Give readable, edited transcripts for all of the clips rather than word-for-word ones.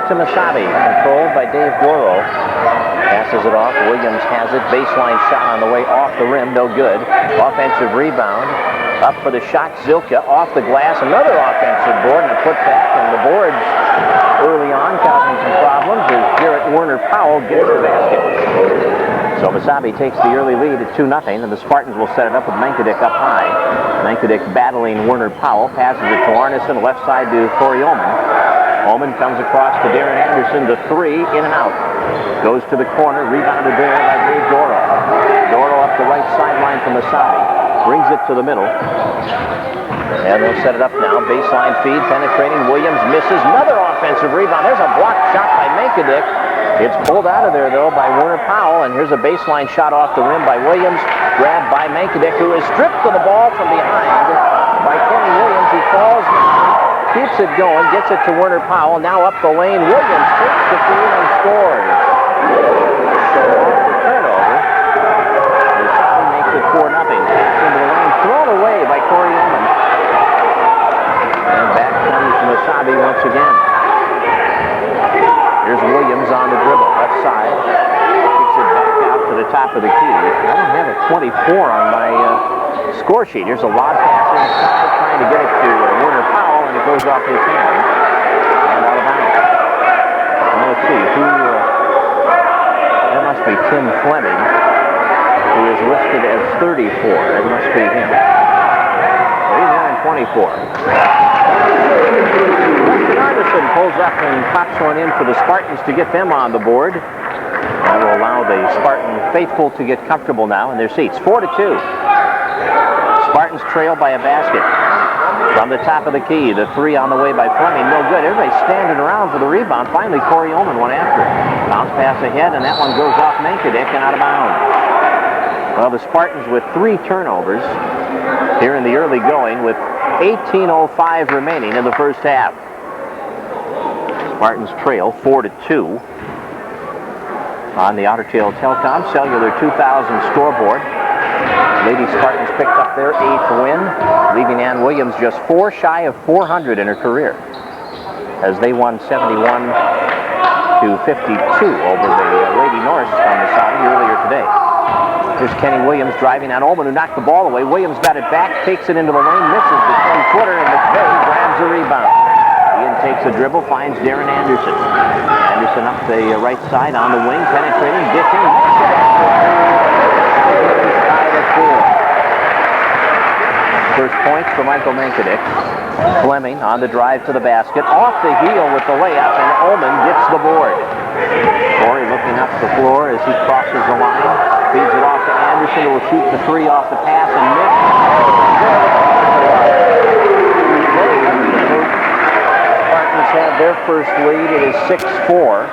to Mesabi, controlled by Dave Goro. Passes it off. Williams has it. Baseline shot on the way off the rim. No good. Offensive rebound. Up for the shot. Zilka off the glass. Another offensive board and a putback. And the boards early on causing some problems as Jarrett Werner-Powell gets the basket. So Mesabi takes the early lead at 2-0, and the Spartans will set it up with Mankiewicz up high. Mankiewicz battling Werner-Powell. Passes it to Arneson. Left side to Corey Ullman. Ullman comes across to Darren Anderson. The three. In and out. Goes to the corner, rebounded there by Dave Doro. Doro up the right sideline from Mesabi. Brings it to the middle. And they'll set it up now. Baseline feed, penetrating. Williams misses. Another offensive rebound. There's a blocked shot by Mankiewicz. It's pulled out of there, though, by Werner-Powell. And here's a baseline shot off the rim by Williams. Grabbed by Mankiewicz, who is stripped of the ball from behind by Kenny Williams. He falls down, keeps it going, gets it to Werner-Powell. Now up the lane. Williams takes the field and scores. Off the turnover. Mesabi makes it 4-0. Pass into the lane, thrown away by Corey Ullman. And back comes Mesabi once again. Here's Williams on the dribble, left side. Kicks it back out to the top of the key. I don't have a 24 on my score sheet. Here's a lob pass inside, trying to get it to Werner-Powell, and it goes off his hand. And out of bounds. Well, let's see, that must be Tim Fleming, who is listed as 34. That must be him. He's wearing 24. Anderson pulls up and pops one in for the Spartans to get them on the board. That will allow the Spartan faithful to get comfortable now in their seats. 4-2. Spartans trail by a basket. From the top of the key, the three on the way by Fleming. No good. Everybody's standing around for the rebound. Finally, Corey Ullman went after it. Bounce pass ahead, and that one goes off Mankiewicz and out of bounds. Well, the Spartans with 3 turnovers here in the early going with 18:05 remaining in the first half. Spartans trail 4-2 on the Otter Tail Telecom Cellular 2000 scoreboard. Lady Spartans picked up their 8th win, leaving Ann Williams just 4 shy of 400 in her career, as they won 71-52 over the Lady Norse on the side earlier today. Here's Kenny Williams driving on Ullman, who knocked the ball away. Williams got it back, takes it into the lane, misses the 10-footer, and McVeigh grabs the rebound. Ian takes a dribble, finds Darren Anderson. Anderson up the right side on the wing, penetrating, dishing. Tied at 4. First points for Michael Mankiewicz. Fleming on the drive to the basket, off the heel with the layup, and Ullman gets the board. Corey looking up the floor as he crosses the line, feeds it off to Anderson, who will shoot the 3 off the pass and miss. Spartans have their first lead. It is 6-4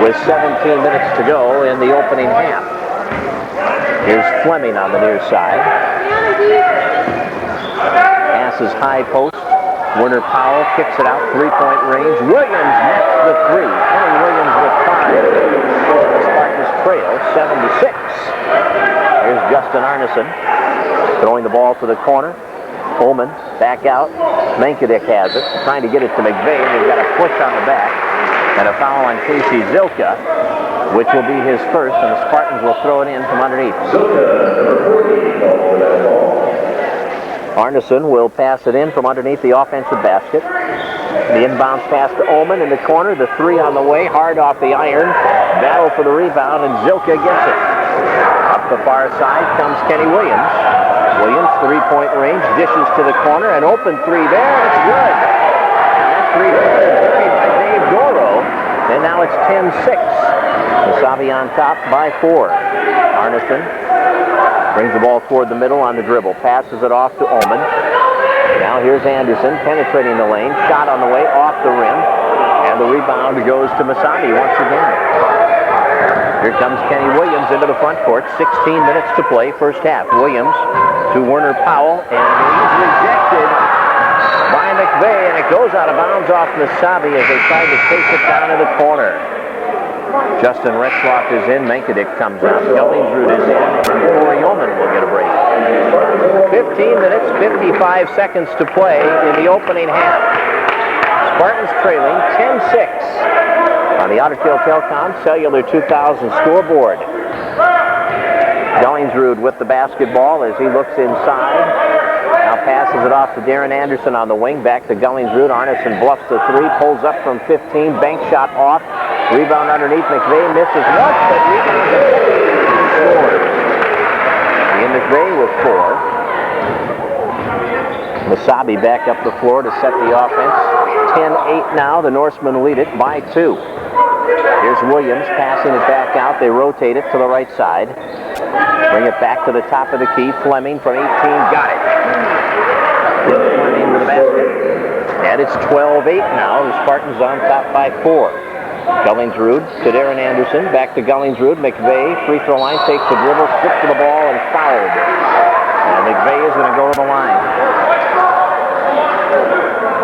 with 17 minutes to go in the opening half. Here's Fleming on the near side. Passes high post. Werner-Powell kicks it out, 3-point range. Williams nets the 3. Kenny Williams with 5. The Spartans trail 7-6. Here's Justin Arneson throwing the ball to the corner. Ullman back out. Mankiewicz has it, trying to get it to McVeigh. They've got a push on the back and a foul on Casey Zilka, which will be his first, and the Spartans will throw it in from underneath. Arneson will pass it in from underneath the offensive basket. The inbounds pass to Ullman in the corner. The 3 on the way, hard off the iron. Battle for the rebound, and Zilka gets it. Up the far side comes Kenny Williams. Williams, 3-point range, dishes to the corner, an open 3 there, and it's good. And that 3-pointer is made by Dave Goro, and now it's 10-6. Mesabi on top by 4. Arneson brings the ball toward the middle on the dribble, passes it off to Ullman. Now here's Anderson penetrating the lane, shot on the way off the rim, and the rebound goes to Mesabi once again. Here comes Kenny Williams into the front court. 16 minutes to play, first half. Williams to Werner-Powell, and he's rejected by McVeigh, and it goes out of bounds off Mesabi as they try to take it down to the corner. Justin Retzlaff is in, Mankiewicz comes out, Gellingsrud is in, and Corey Ullman will get a break. 15 minutes, 55 seconds to play in the opening half. Spartans trailing 10-6 on the Ottertail Telcom Cellular 2000 scoreboard. Gellingsrud with the basketball as he looks inside. Now passes it off to Darren Anderson on the wing. Back to Gellingsrud. Arneson bluffs the three. Pulls up from 15. Bank shot off. Rebound underneath. McVeigh misses once, but rebounds scores. Ian McVeigh with 4. Mesabi back up the floor to set the offense. 10-8 now. The Norsemen lead it by 2. Here's Williams passing it back out. They rotate it to the right side. Bring it back to the top of the key. Fleming from 18. Got it. Fleming with the basket. And it's 12-8 now. The Spartans on top by 4. Gellingsrud to Darren Anderson. Back to Gellingsrud. McVeigh, free throw line, takes the dribble, stripped to the ball, and fouled. And McVeigh is going to go to the line.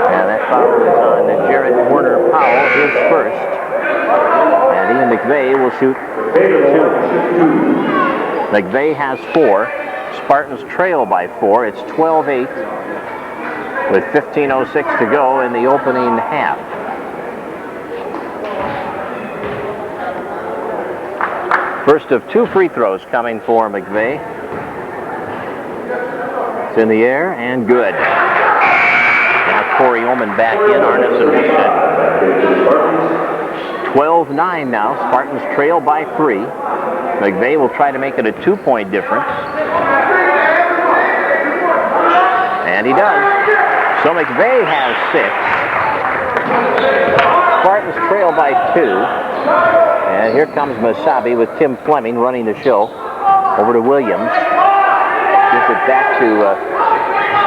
And that foul is on Jarrett Warner Powell, his first. And Ian McVeigh will shoot 2. McVeigh has 4. Spartans trail by 4. It's 12-8 with 15:06 to go in the opening half. First of 2 free throws coming for McVeigh. It's in the air and good. Now Corey Oman back in. Arneson will set. 12-9 now. Spartans trail by 3. McVeigh will try to make it a 2-point difference. And he does. So McVeigh has 6. Spartans trail by 2. And here comes Mesabi with Tim Fleming running the show. Over to Williams. Gives it back to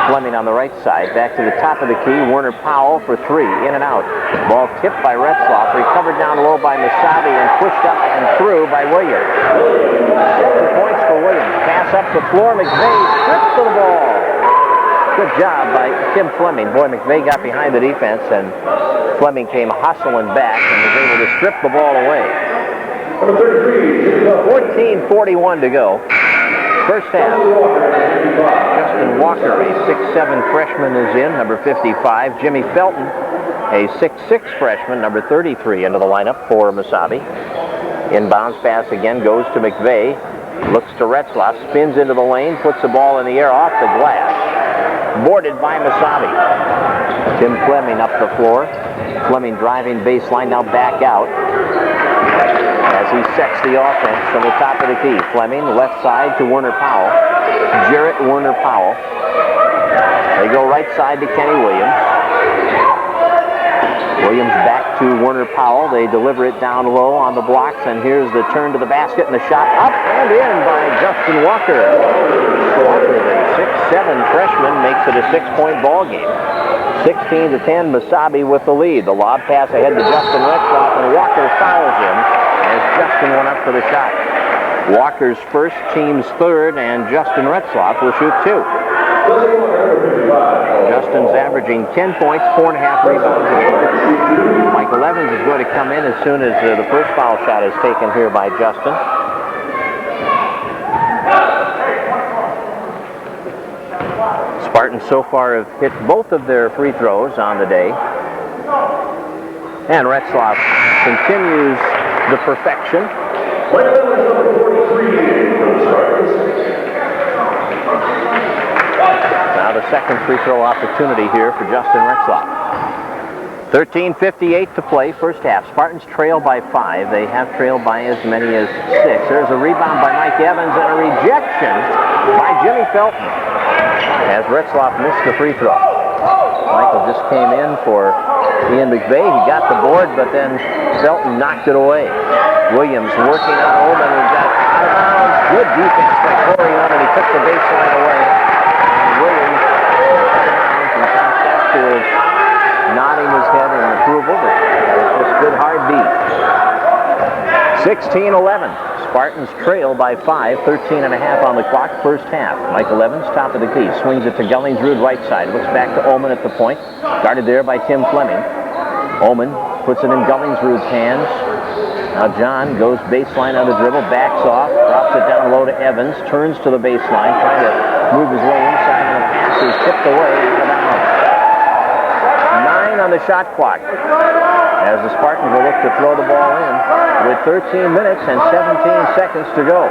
Fleming on the right side. Back to the top of the key. Warner Powell for 3. In and out. Ball tipped by Retzlaff. Recovered down low by Mesabi and pushed up and through by Williams. 7 points for Williams. Pass up the floor. McVeigh strips to the ball. Good job by Tim Fleming. Boy, McVeigh got behind the defense and Fleming came hustling back and was able to strip the ball away. 14:41 to go. First half. Justin Walker, a 6'7" freshman, is in, number 55. Jimmy Felton, a 6'6" freshman, number 33, into the lineup for Mesabi. Inbounds pass again goes to McVeigh. Looks to Retzlaff, spins into the lane, puts the ball in the air off the glass. Boarded by Mesabi. Tim Fleming up the floor. Fleming driving baseline, now back out. As he sets the offense from the top of the key. Fleming, left side to Warner Powell. Jarrett Warner Powell. They go right side to Kenny Williams. Williams back to Warner Powell. They deliver it down low on the blocks, and here's the turn to the basket, and the shot up and in by Justin Walker. Walker, a 6'7" freshman, makes it a 6-point ball game. 16-10, Mesabi with the lead. The lob pass ahead to Justin Retzlaff, and Walker fouls him as Justin went up for the shot. Walker's first, team's third, and Justin Retzlaff will shoot 2. Justin's averaging 10 points, 4.5 rebounds. Michael Evans is going to come in as soon as the first foul shot is taken here by Justin. Spartans so far have hit both of their free throws on the day. And Retzlaff continues the perfection. Now the second free throw opportunity here for Justin Retzlaff. 13:58 to play, first half. Spartans trail by 5. They have trailed by as many as 6. There's a rebound by Mike Evans and a rejection by Jimmy Felton as Retzlaff missed the free throw. Michael just came in for Ian McVeigh. He got the board, but then Felton knocked it away. Williams working on Oman, who got out of bounds. Good defense by Corey Oman. He took the baseline away. And Williams and Tom Sackfield nodding his head in approval, but it's just good hard beat. 16-11. Spartans trail by 5, 13.5 on the clock, first half. Michael Evans, top of the key, swings it to Gellingsrud, right side. Looks back to Oman at the point, guarded there by Tim Fleming. Oman puts it in Gellingsrud's hands. Now John goes baseline on the dribble, backs off, drops it down low to Evans, turns to the baseline, trying to move his way inside, and the pass is tipped away out of bounds. 9 on on the shot clock as the Spartans will look to throw the ball in with 13 minutes and 17 seconds to go.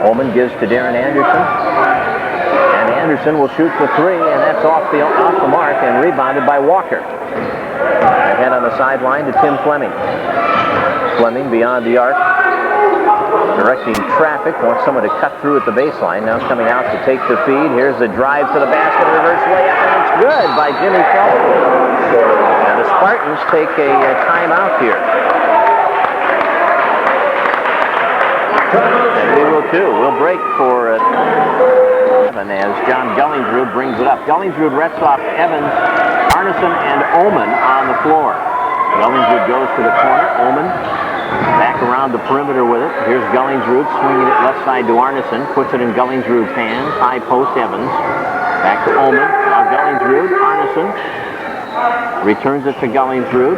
Ullman gives to Darren Anderson, and Anderson will shoot for three, and that's off the mark and rebounded by Walker. Ahead on the sideline to Tim Fleming. Fleming beyond the arc, directing traffic, wants someone to cut through at the baseline. Now coming out to take the feed. Here's the drive to the basket, reverse layup, and it's good by Jimmy Felton. And the Spartans take a timeout here. And we will too. We'll break for as John Gullingsrud brings it up. Gullingsrud, Retzlaff, Evans, Arneson, and Ullman on the floor. Gullingsrud goes to the corner. Ullman back around the perimeter with it. Here's Gullingsrud swinging it left side to Arneson. Puts it in Gullingsrud's hands. High post Evans. Back to Ullman. Now Gullingsrud. Arneson returns it to Gullingsrud.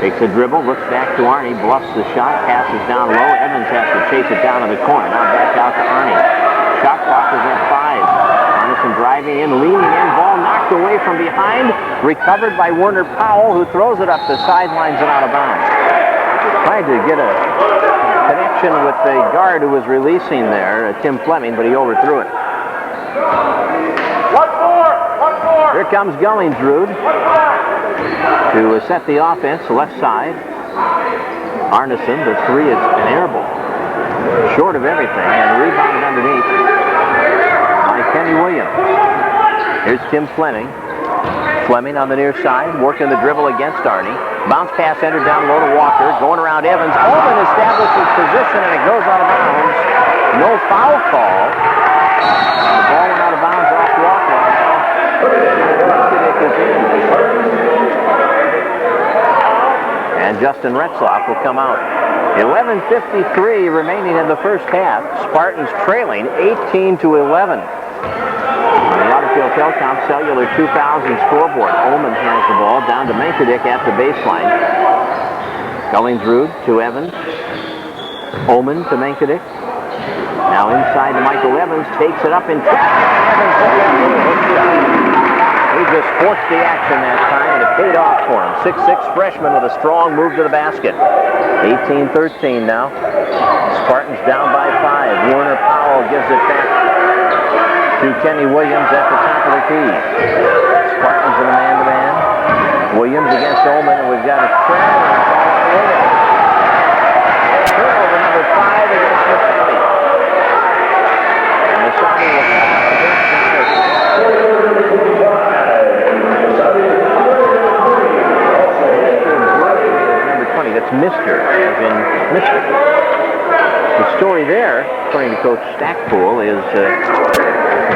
Takes a dribble. Looks back to Arnie. Bluffs the shot. Passes down low. Evans has to chase it down in the corner. Now back out to Arnie. Shot clock is at 5. Arneson driving in, leaning in. Ball knocked away from behind. Recovered by Werner Powell, who throws it up the sidelines and out of bounds. Tried to get a connection with the guard who was releasing there, Tim Fleming, but he overthrew it. Here comes Gullingsrud to set the offense, left side. Arneson, the three is an air ball. Short of everything, and rebounded underneath by Kenny Williams. Here's Tim Fleming. Fleming on the near side, working the dribble against Arnie. Bounce pass entered down low to Walker, going around Evans. Ullman establishes position, and it goes out of bounds. No foul call. The ball went out of bounds off Walker. And Justin Retzlaff will come out. 11:53 remaining in the first half. Spartans trailing 18-11. The Lauderdale Telecom Cellular 2000 scoreboard. Ullman has the ball down to Menkadick at the baseline. Gullingsrud to Evans. Ullman to Menkadick. Now inside to Michael Evans. Takes it up in traffic. He just forced the action that time, and it paid off for him. 6'6" freshman with a strong move to the basket. 18-13 now. Spartans down by 5. Werner Powell gives it back to Kenny Williams at the top of the key. Spartans in a man-to-man. Williams against Ullman, and we've got a turnover number 5 against Mesabi. And Mesabi will come out against that's Mr. as in Mr. The story there, according to Coach Stackpool, is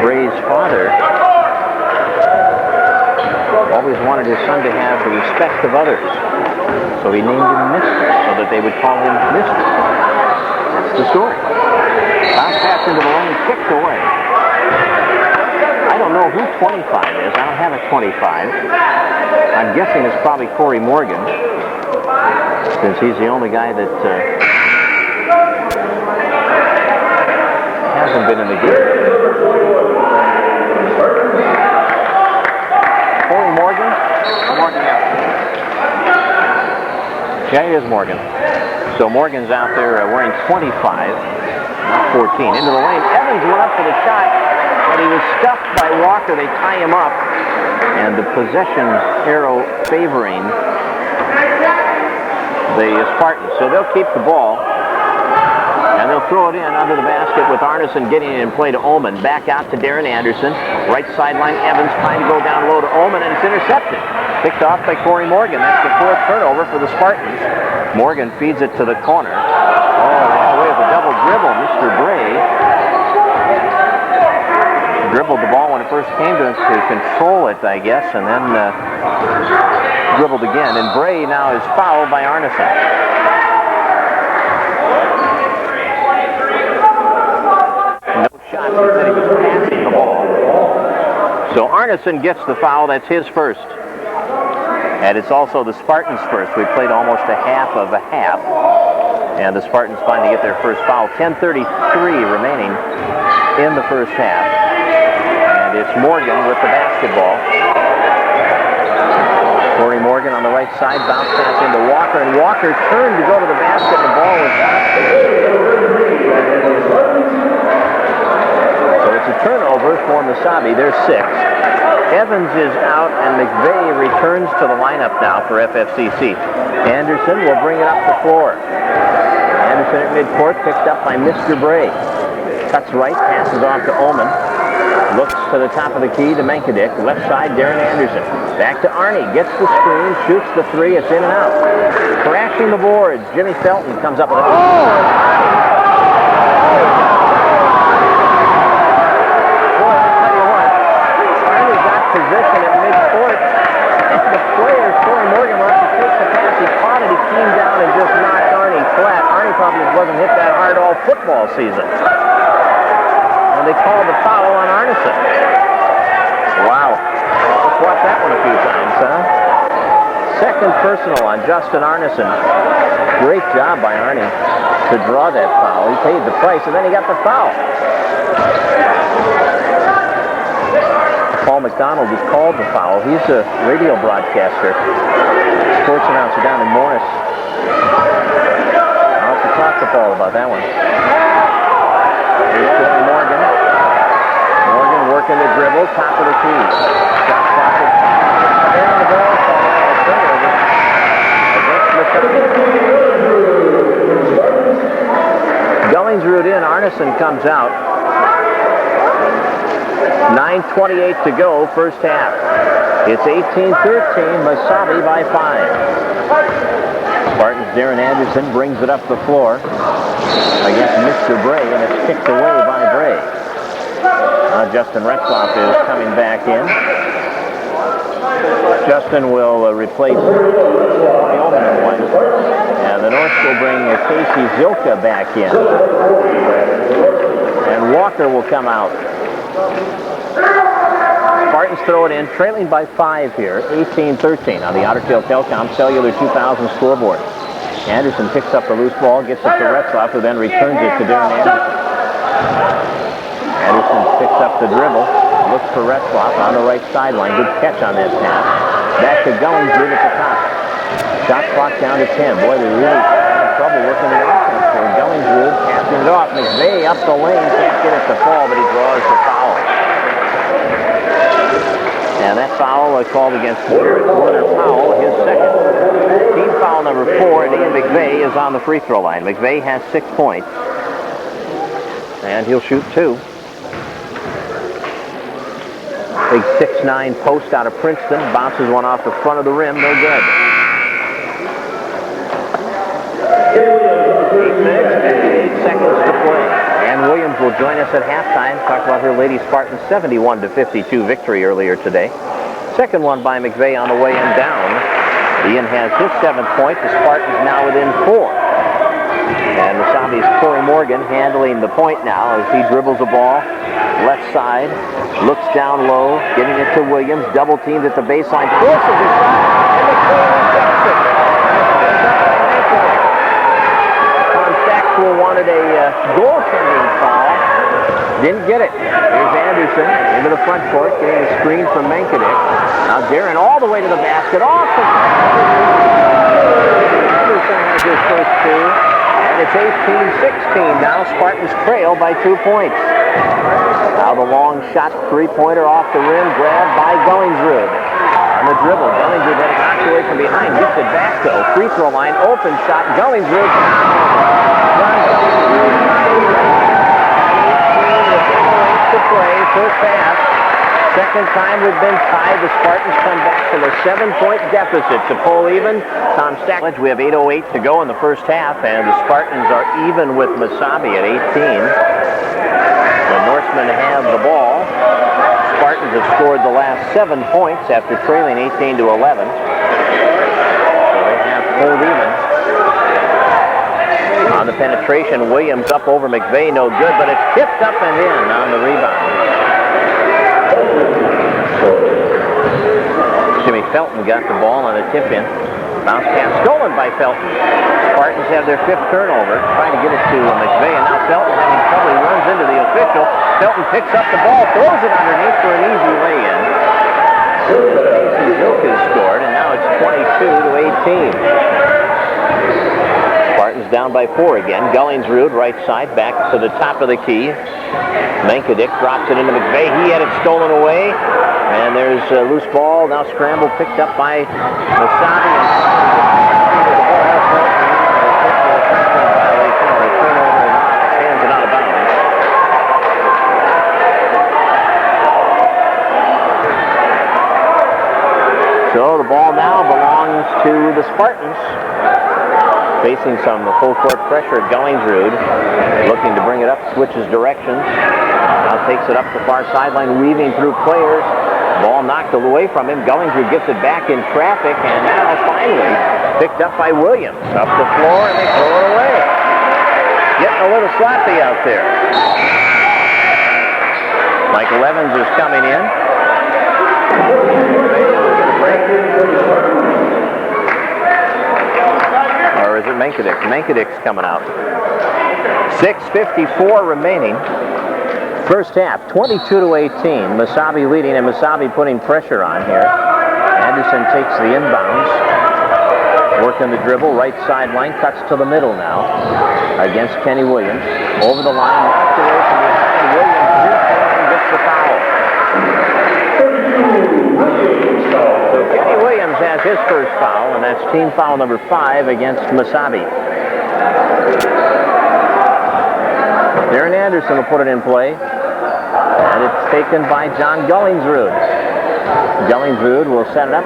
Bray's father always wanted his son to have the respect of others. So he named him Mr. so that they would call him Mr. That's the story. Bounce pass into the lane, kicked away. I don't know who 25 is. I don't have a 25. I'm guessing it's probably Corey Morgan, since he's the only guy that hasn't been in the game. Corey Morgan? Yeah, he is Morgan. So Morgan's out there wearing 25, not 14. Into the lane. Evans went up for the shot, but he was stuffed by Walker. They tie him up, and the possession arrow favoring the Spartans. So they'll keep the ball, and they'll throw it in under the basket with Arneson getting it in play to Ullman. Back out to Darren Anderson. Right sideline, Evans trying to go down low to Ullman, and it's intercepted. Picked off by Corey Morgan. That's the 4th turnover for the Spartans. Morgan feeds it to the corner. Oh, away with a double dribble. Mr. Bray dribbled the ball when it first came to him to control it, I guess, and then dribbled again. And Bray now is fouled by Arneson. No shot, he said he was passing the ball. So Arneson gets the foul. That's his first. And it's also the Spartans' first. We played almost a half of a half. And the Spartans finally get their first foul. 10:33 remaining in the first half. And it's Morgan with the basketball. right side, bounce pass into Walker, and Walker turned to go to the basket, and the ball was knocked. So it's a turnover for Mesabi. There's 6. Evans is out, and McVeigh returns to the lineup now for FFCC. Anderson will bring it up the floor. Anderson at midcourt, picked up by Mr. Bray. Cuts right, passes off to Ullman. Looks to the top of the key to Menkadick. Left side, Darren Anderson. Back to Arnie. Gets the screen, shoots the 3. It's in and out. Crashing the boards. Jimmy Felton comes up with a... Oh! Boy, I'll tell you what. Arnie got position at midcourt. And the player, Corey Morgan, wants to take the pass. He caught it. He came down and just knocked Arnie flat. Arnie probably wasn't hit that hard all football season. They called the foul on Arneson. Wow. Let's watch that one a few times, huh? Second personal on Justin Arneson. Great job by Arnie to draw that foul. He paid the price, and then he got the foul. Paul McDonald has called the foul. He's a radio broadcaster, sports announcer down in Morris. I'll have to talk to Paul about that one. Here's Corey Morgan. Morgan working the dribble, top of the key. Shot clock is and the ball Gullingsrud in, Arneson comes out. 9:28 to go, first half. It's 18-13, Mesabi by 5. Spartans' Darren Anderson brings it up the floor against Mr. Bray, and it's kicked away by Bray. Justin Retzlaff is coming back in. Justin will replace the Ullman one. And the Norse will bring Casey Zilka back in. And Walker will come out. Spartans throw it in, trailing by 5 here, 18-13 on the Ottertail Telcom Cellular 2000 scoreboard. Anderson picks up the loose ball, gets it to Retzlaff, who then returns it to Darren Anderson. Anderson picks up the dribble, looks for Retzlaff on the right sideline. Good catch on that pass. Back to Gullingsrud at the top. Shot clock down to 10. Boy, they're really having trouble working the offense for Gullingsrud. Passing it off. McVeigh up the lane. Can't get it to fall, but he draws the foul. And that foul called against Jared Warner-Powell, his second. Team foul number 4, and Ian McVeigh is on the free throw line. McVeigh has 6 points. And he'll shoot 2. Big 6'9" post out of Princeton. Bounces one off the front of the rim. No good. 8 minutes, 58 seconds to play. Ann Williams will join us at halftime. Talk about her Lady Spartans 71-52 victory earlier today. Second one by McVeigh on the way and down. Ian has his 7th point. The Spartans now within 4. And Mesabi's Corey Morgan handling the point now as he dribbles the ball. Left side, looks down low, getting it to Williams. Double teamed at the baseline. Forces a shot, and McVeigh gets it. Tom Stackpool wanted a goaltending foul. Didn't get it. Here's Anderson into the front court, getting a screen from Menkadick. Now Darren all the way to the basket. Off the Anderson has his first 2. And it's 18-16 now. Spartans trail by 2 points. Now the long shot, 3-pointer off the rim, grabbed by Gullingsrud. On the dribble, Gullingsrud had it knocked away from behind. Gets it back though. Free throw line, open shot. Gullingsrud. To play, first half. Second time we've been tied. The Spartans come back from a 7-point deficit to pull even. Tom Stackledge, we have 8:08 to go in the first half, and the Spartans are even with Mesabi at 18. The Norsemen have the ball. Spartans have scored the last 7 points after trailing 18-11. So they have pulled even. On the penetration, Williams up over McVeigh, no good, but it's tipped up and in on the rebound. Jimmy Felton got the ball on a tip-in. Bounce pass stolen by Felton. Spartans have their 5th turnover, trying to get it to McVeigh, and now Felton having trouble. He runs into the official. Felton picks up the ball, throws it underneath for an easy lay-in. Casey Zilka scored, and now it's 22-18. team. Spartans down by 4 again. Gullingsrud, right side, back to the top of the key. Menkadick drops it into McVeigh. He had it stolen away. And there's a loose ball. Now scramble picked up by Mesabi. So the ball now belongs to the Spartans. Facing some full court pressure at Gullingsrud. Looking to bring it up, switches directions. Now takes it up the far sideline, weaving through players. Ball knocked away from him. Gullingsrud gets it back in traffic, and now finally picked up by Williams. Up the floor, and they throw it away. Getting a little sloppy out there. Michael Evans is coming in. Or is it Menkadick? Menkadick's coming out. 6:54 remaining. First half, 22-18. Mesabi leading, and Mesabi putting pressure on here. Anderson takes the inbounds. Working the dribble, right sideline, cuts to the middle now. Against Kenny Williams. Over the line, knocked away from behind. Williams and gets the foul. So Kenny Williams has his first foul, and that's team foul number 5 against Mesabi. Darren Anderson will put it in play, and it's taken by John Gullingsrud. Gullingsrud will set it up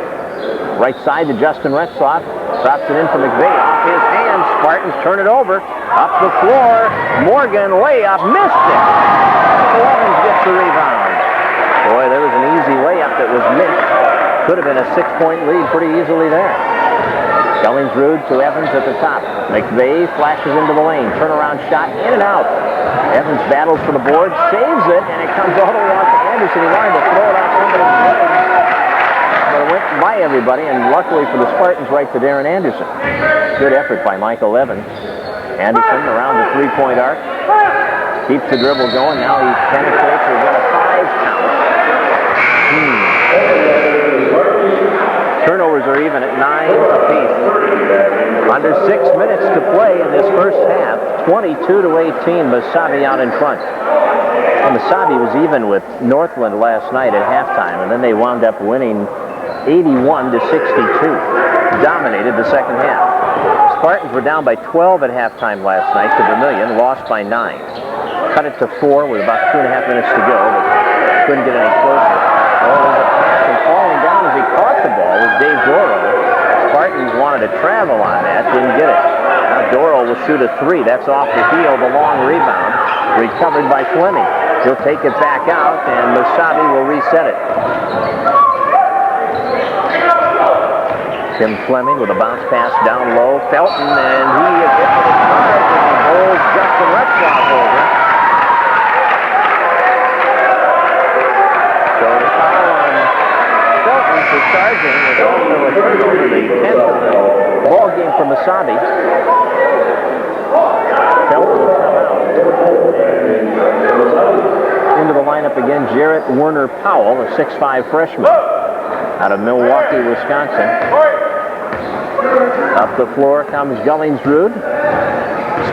right side to Justin Retzlaff. Drops it in for McVeigh. Off his hands. Spartans turn it over. Up the floor. Morgan layup. Missed it. Evans gets the rebound. Boy, there was an easy layup that was missed. Could have been a 6-point lead pretty easily there. Gullingsrud to Evans at the top. McVeigh flashes into the lane. Turnaround shot in and out. Evans battles for the board. Saves it, and it comes all the way out to Anderson. He wanted to throw it out somebody's head. But it went by everybody, and luckily for the Spartans, right to Darren Anderson. Good effort by Michael Evans. Anderson around the three-point arc. Keeps the dribble going. Now he penetrates. We've got a 5 count. Turnovers are even at 9 apiece. Under 6 minutes to play in this first half. 22-18. Mesabi out in front. And Mesabi was even with Northland last night at halftime, and then they wound up winning 81-62. Dominated the second half. Spartans were down by 12 at halftime last night to Vermilion, lost by 9. Cut it to 4 with about 2.5 minutes to go, but couldn't get any closer. Oh, the pass and falling down as he caught the ball was Dave Doro. Spartans wanted to travel on that, didn't get it. Now Doro will shoot a 3. That's off the heel, the long rebound. Recovered by Fleming. He'll take it back out, and Mesabi will reset it. Tim Fleming with a bounce pass down low. Felton, and he is hit with a charge, and he holds Justin Retzlaff over. So the foul on Felton for charging is also a turnover, the 10th of the ball game for Mesabi. Felton will come out. Into the lineup again, Jarrett Werner Powell, a 6'5 freshman out of Milwaukee, Wisconsin. Up the floor comes Gullingsrud.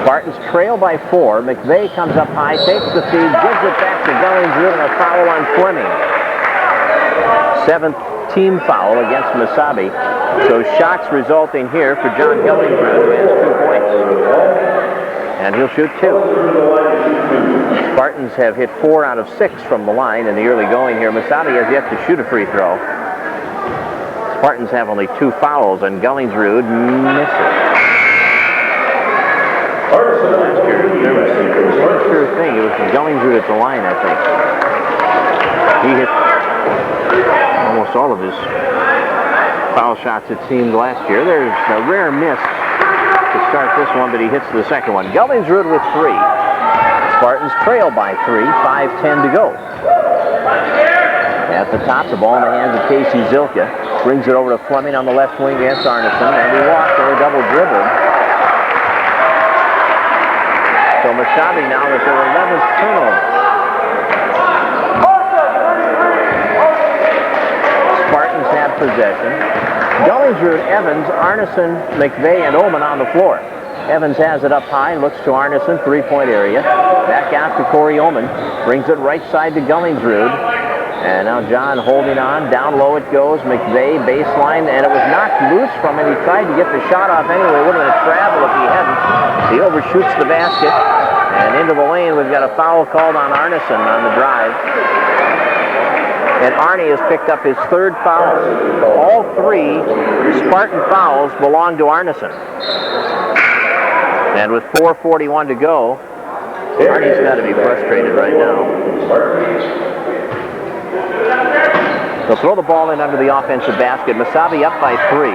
Spartans trail by 4. McVeigh comes up high, takes the feed, gives it back to Gullingsrud, and a foul on Fleming. 7th team foul against Mesabi. So shots resulting here for John Gullingsrud, who has 2 points. And he'll shoot 2. Spartans have hit 4 out of 6 from the line in the early going here. Mesabi has yet to shoot a free throw. Spartans have only 2 fouls, and Gullingsrud misses. There was one sure thing. It was Gullingsrud at the line, I think. He hit almost all of his foul shots, it seemed, last year. There's a rare miss to start this one, but he hits the second one. Gullingsrud with 3. Spartans trail by 3, 5:10 to go. At the top, the ball in the hands of Casey Zilka. Brings it over to Fleming on the left wing against Arneson, and he walked or a double dribble. So Mesabi now with their 11th turnover. Spartans have possession. Gullingsrud, Evans, Arneson, McVeigh, and Oman on the floor. Evans has it up high, looks to Arneson, three-point area. Back out to Corey Oman, brings it right side to Gullingsrud. And now John holding on, down low it goes, McVeigh, baseline, and it was knocked loose from him. He tried to get the shot off anyway, would have been a travel if he hadn't. He overshoots the basket, and into the lane, we've got a foul called on Arneson on the drive. And Arnie has picked up his third foul. All three Spartan fouls belong to Arneson. And with 4:41 to go, Arnie's got to be frustrated right now. They'll throw the ball in under the offensive basket. Mesabi up by 3.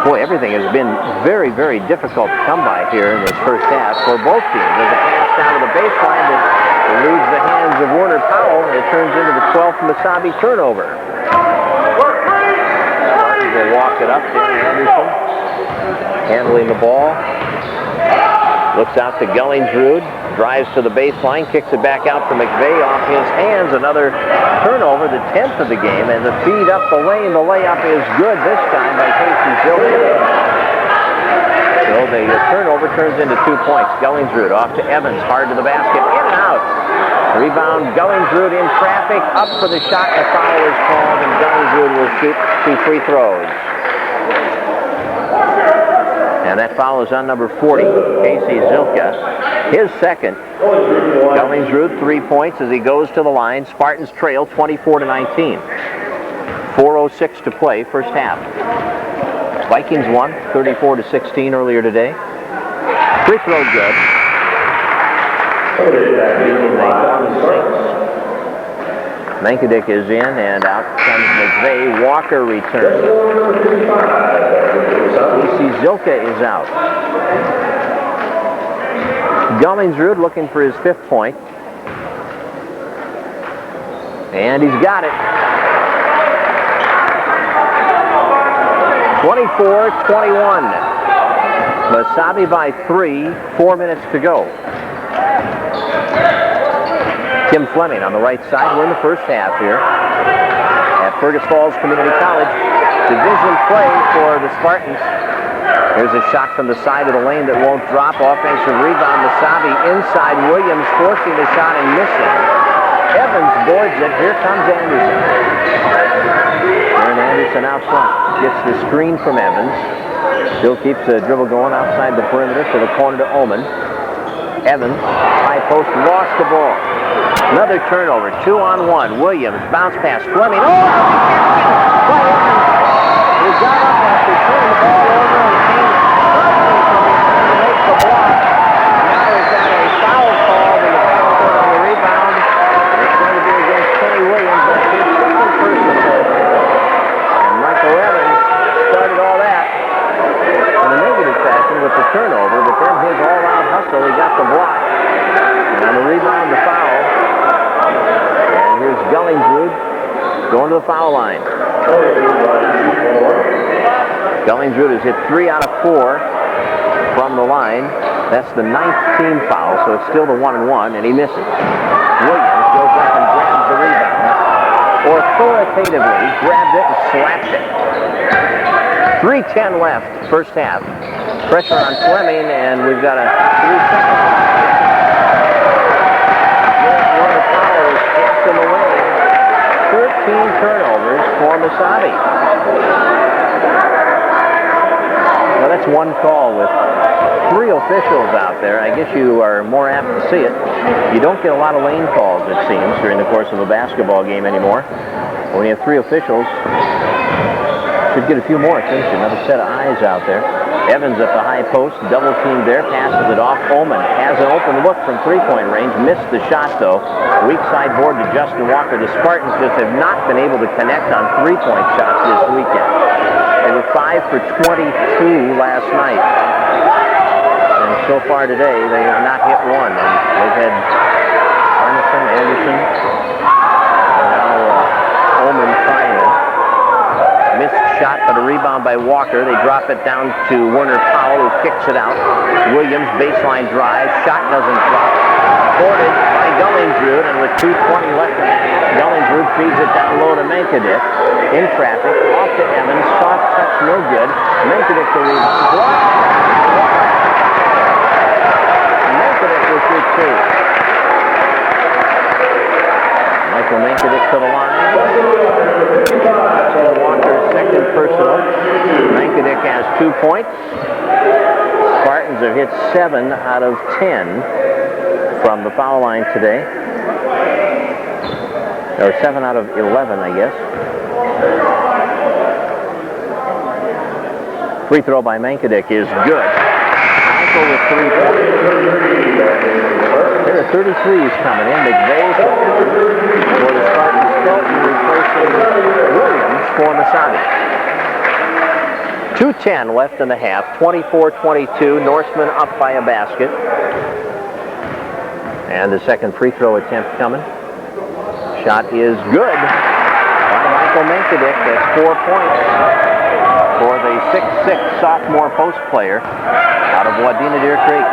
Boy, everything has been very, very difficult to come by here in this first half for both teams. There's a pass down to the baseline that leaves the hands of Werner Powell, and it turns into the 12th Mesabi turnover. Spartans will walk it up to Anderson, handling the ball. Looks out to Gullingsrud, drives to the baseline, kicks it back out to McVeigh off his hands. Another turnover, the 10th of the game, and the feed up the lane. The layup is good this time by Casey Zilka. So the turnover turns into 2 points. Gullingsrud off to Evans, hard to the basket, in and out. Rebound, Gullingsrud in traffic, up for the shot, and the foul is called, and Gullingsrud will shoot 2 free throws. And that foul is on number 40, Casey Zilka. His second. Gullingsrud 3 points as he goes to the line. Spartans trail 24-19. 4:06 to play, first half. Vikings won 34-16 earlier today. Free throw good. Mankiewicz is in, and out comes McVeigh. Walker returns. Casey Zilka is out. Gullingsrud looking for his 5th point. And he's got it. 24-21. Mesabi by 3, 4 minutes to go. Tim Fleming on the right side. We're in the first half here at Fergus Falls Community College. Division play for the Spartans. Here's a shot from the side of the lane that won't drop. Offensive rebound. Mesabi inside. Williams forcing the shot and missing. Evans boards it. Here comes Anderson. Aaron Anderson out front. Gets the screen from Evans. Still keeps the dribble going outside the perimeter to the corner to Oman. Evans, high post, lost the ball. Another turnover, 2-on-1. Williams, bounce pass, Fleming. Oh! By Evans. He got up after turning the ball over and came to make the block. Now he's got a foul call in the backcourt on the rebound. It's going to be against Kenny Williams. That's his second personal. And Michael Evans started all that in a negative fashion with the turnover, but then his all-out hustle, he got the block. And on the rebound, the foul. And here's Gullingsrud going to the foul line. Gullingsrud has hit 3 out of 4 from the line. That's the 9th team foul, so it's still the 1-and-1, and he misses. Williams goes up and grabs the rebound. Authoritatively grabbed it and slapped it. 3:10 left, first half. Pressure on Fleming, and we've got a 3-second clock. Warner Powell is cast in the way. 13 turnovers for Mesabi. Well, that's one call with 3 officials out there. I guess you are more apt to see it. You don't get a lot of lane calls, it seems, during the course of a basketball game anymore. When you have 3 officials, should get a few more attention. Another set of eyes out there. Evans at the high post, double teamed there, passes it off. Oman has an open look from 3-point range, missed the shot though. Weak side board to Justin Walker. The Spartans just have not been able to connect on 3-point shots this weekend. They were 5 for 22 last night. And so far today, they have not hit one. And they've had Arneson, Anderson, and now Oman trying it. Missed shot, but a rebound by Walker. They drop it down to Werner Powell, who kicks it out. Williams, baseline drive. Shot doesn't drop. Boarded by Gullingsrud, and with 2:20 left, Gullingsrud feeds it down low to Mankiewicz. in traffic, off to Evans, soft touch, no good. Menkovic to lead. Menkovic with good two. Michael Menkovic to the line. Tim Walker's second personal. Menkovic has 2 points. Spartans have hit 7 out of 10 from the foul line today. Or 7 out of 11, I guess. Free throw by Menkovic is good. Michael with 3 points. There are 33s coming in. McVeigh for the Spartans. Felton replacing Williams for Mesabi. 2:10 left in the half. 24-22. Norsemen up by a basket. And the second free throw attempt coming. Shot is good by Michael Menkovic. That's 4 points for the 6'6" sophomore post player out of Wadena Deer Creek.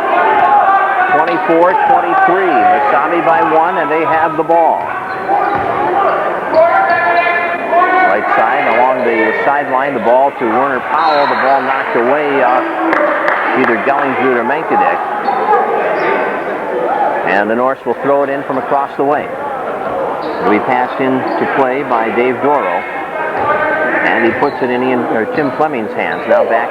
24-23. Mesabi by 1, and they have the ball. Right side along the sideline, the ball to Werner Powell. The ball knocked away off either Gellingsrud or Menkovic. And the Norse will throw it in from across the way. It'll be passed into play by Dave Doro. And he puts it in Tim Fleming's hands. Now back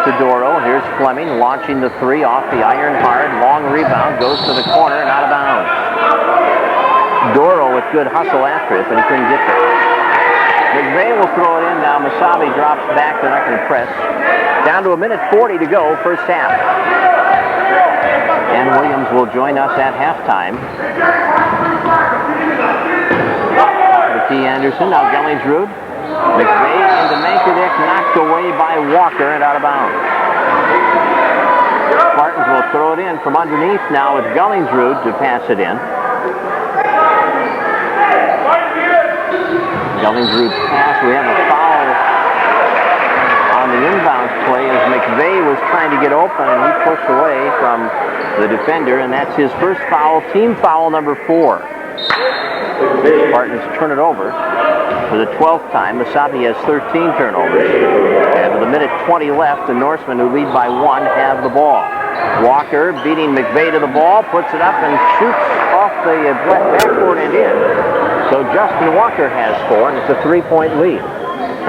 to Doro. Here's Fleming launching the three off the iron hard. Long rebound. Goes to the corner and out of bounds. Doro with good hustle after it, but he couldn't get there. McVeigh will throw it in now. Mesabi drops back. They're not going to press. Down to 1:40 to go, first half. And Williams will join us at halftime. McKee Anderson, now Gellingsrud. McVeigh into Menkovic, knocked away by Walker and out of bounds. Spartans will throw it in from underneath now with Gellingsrud to pass it in. Gellingsrud's pass, we have a foul on the inbounds play as McVeigh was trying to get open and he pushed away from the defender, and that's his first foul, team foul number 4. Spartans turn it over for the 12th time. Mesabi has 13 turnovers. And with 1:20 left, the Norsemen, who lead by 1, have the ball. Walker beating McVeigh to the ball, puts it up and shoots off the backboard and in. So Justin Walker has 4, and it's a 3-point lead.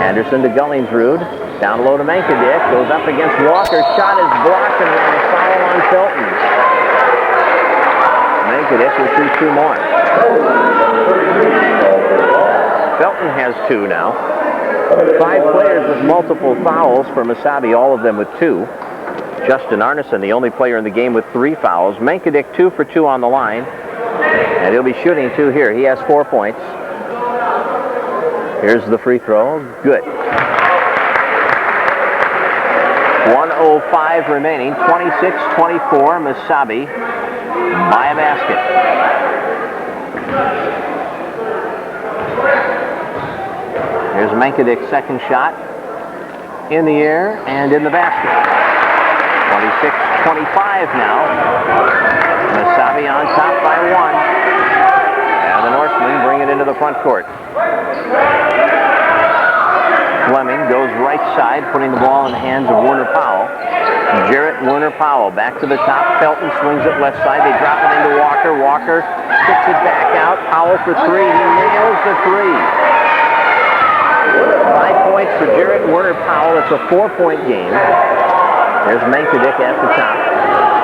Anderson to Gellingsrud. Down low to Menkovic. Goes up against Walker. Shot is blocked and a foul on Felton. Menkovic will shoot 2 more. Felton has 2 now. 5 players with multiple fouls for Mesabi, all of them with 2. Justin Arneson, the only player in the game with 3 fouls. Menkovic 2 for 2 on the line. And he'll be shooting 2 here. He has 4 points. Here's the free throw. Good. 1:05 remaining. 26-24. Mesabi by a basket. Here's Menkovic's second shot. In the air and in the basket. 26-25 now. Mesabi on top by 1. And the Norsemen bring it into the front court. Fleming goes right side, putting the ball in the hands of Werner Powell. Jarrett Werner Powell back to the top. Felton swings it left side. They drop it into Walker. Walker kicks it back out. Powell for 3. He nails the 3. 5 points for Jarrett Werner Powell. It's a 4-point game. There's Menkovic at the top.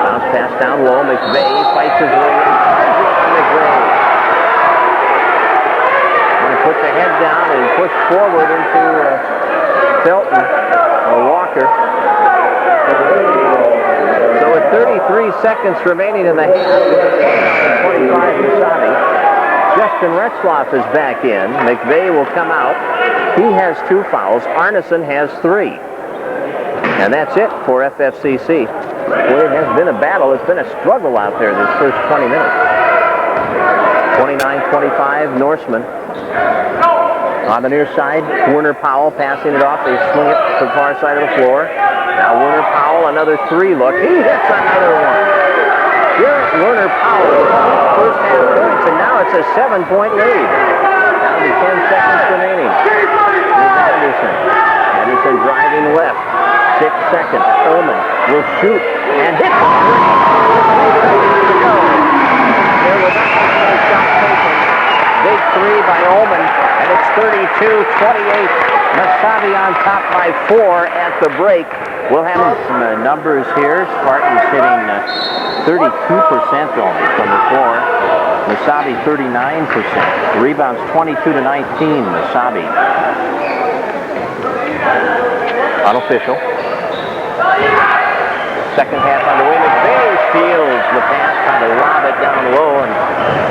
Bounce pass down low. McVeigh fights his way in. McVeigh. Going to put the head down and push forward into Felton or Walker. So with 33 seconds remaining in the half, 25 Mesabi. Justin Retzlaff is back in. McVeigh will come out. He has 2 fouls. Arneson has 3. And that's it for FFCC. Well, it has been a battle. It's been a struggle out there this first 20 minutes. 29-25 Norsemen. On the near side, Werner Powell passing it off. They swing it to the far side of the floor. Now Werner Powell, another 3 look. He hits another one. Jarrett Werner Powell with first half points, and now it's a 7-point lead. Down to 10 seconds remaining. second. Ullman will shoot and hit the three. 3 seconds to go. There was a shot taken. Big three by Ullman, and it's 32-28. Mesabi on top by 4 at the break. We'll have some numbers here. Spartans hitting 32% only from the floor. Mesabi 39%. Rebounds 22-19. Mesabi. Unofficial. Second half underway. McVeigh steals the pass, trying to lob it down low, and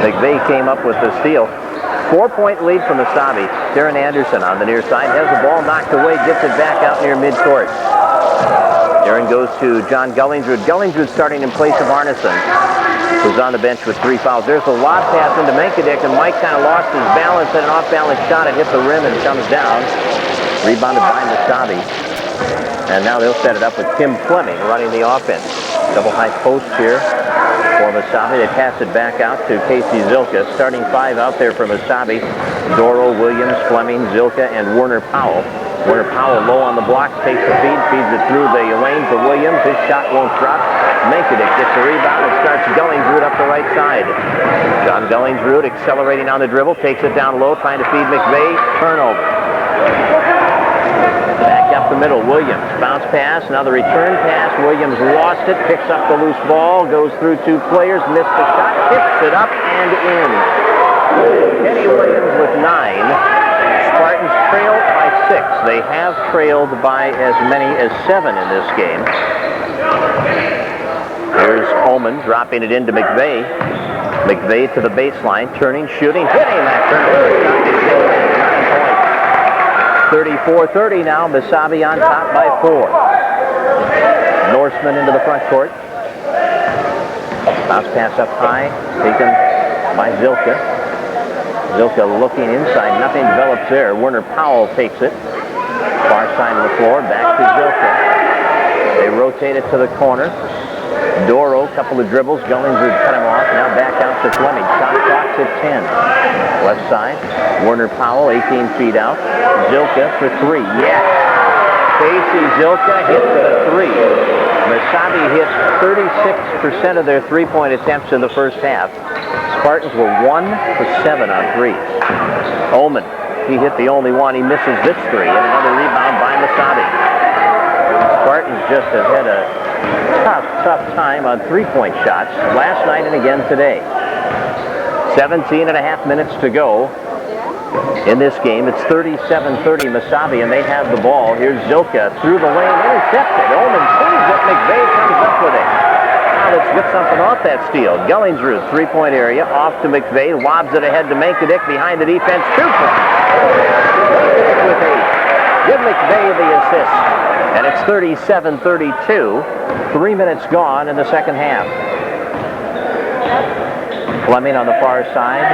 McVeigh came up with the steal. 4-point lead for Mesabi. Darren Anderson on the near side has the ball knocked away, gets it back out near midcourt. Darren goes to John Gullingsrud. Gullingsrud starting in place of Arneson, who's on the bench with 3 fouls. There's a lob pass into Menkadick, and Mike kind of lost his balance at an off-balance shot and hit the rim and comes down. Rebounded by Mesabi. And now they'll set it up with Tim Fleming running the offense. Double high post here for Mesabi. They pass it back out to Casey Zilka. Starting 5 out there for Mesabi. Doro, Williams, Fleming, Zilka, and Werner Powell. Werner Powell low on the block, takes the feed, feeds it through the lane to Williams. His shot won't drop. Menkadick gets the rebound and starts Gullingsrud up the right side. John Gullingsrud accelerating on the dribble, takes it down low, trying to feed McVeigh. Turnover. Back up the middle, Williams. Bounce pass, now the return pass. Williams lost it, picks up the loose ball, goes through 2 players, missed the shot, tips it up and in. Kenny Williams with 9. Spartans trail by 6. They have trailed by as many as 7 in this game. Here's Ullman dropping it into McVeigh. McVeigh to the baseline, turning, shooting, hitting that turnover. 34-30 now. Mesabi on top by 4. Norsemen into the front court. Bounce pass up high, taken by Zilka. Zilka looking inside. Nothing develops there. Werner Powell takes it. Far side of the floor. Back to Zilka. They rotate it to the corner. Doro, couple of dribbles. Gullingsrud cut him off. Now back out to Fleming. Shot clock's at 10. Left side. Werner Powell, 18 feet out. Zilka for 3. Yes! Casey Zilka hits the 3. Mesabi hits 36% of their 3-point attempts in the first half. Spartans were 1 for 7 on 3s. Ullman, he hit the only one. He misses this 3, and another rebound by Mesabi. Spartans just have had a tough time on 3-point shots last night and again today. 17.5 minutes to go in this game. It's 37-30 Mesabi, and they have the ball. Here's Zilka through the lane, intercepted. Ullman sees it. McVeigh comes up with it. Now let's get something off that steal. Gullingsrud, 3-point area, off to McVeigh, lobs it ahead to Menkadick behind the defense. 2 points. Menkadick with 8. Give McVeigh the assist. And it's 37-32. 3 minutes gone in the second half. Fleming on the far side.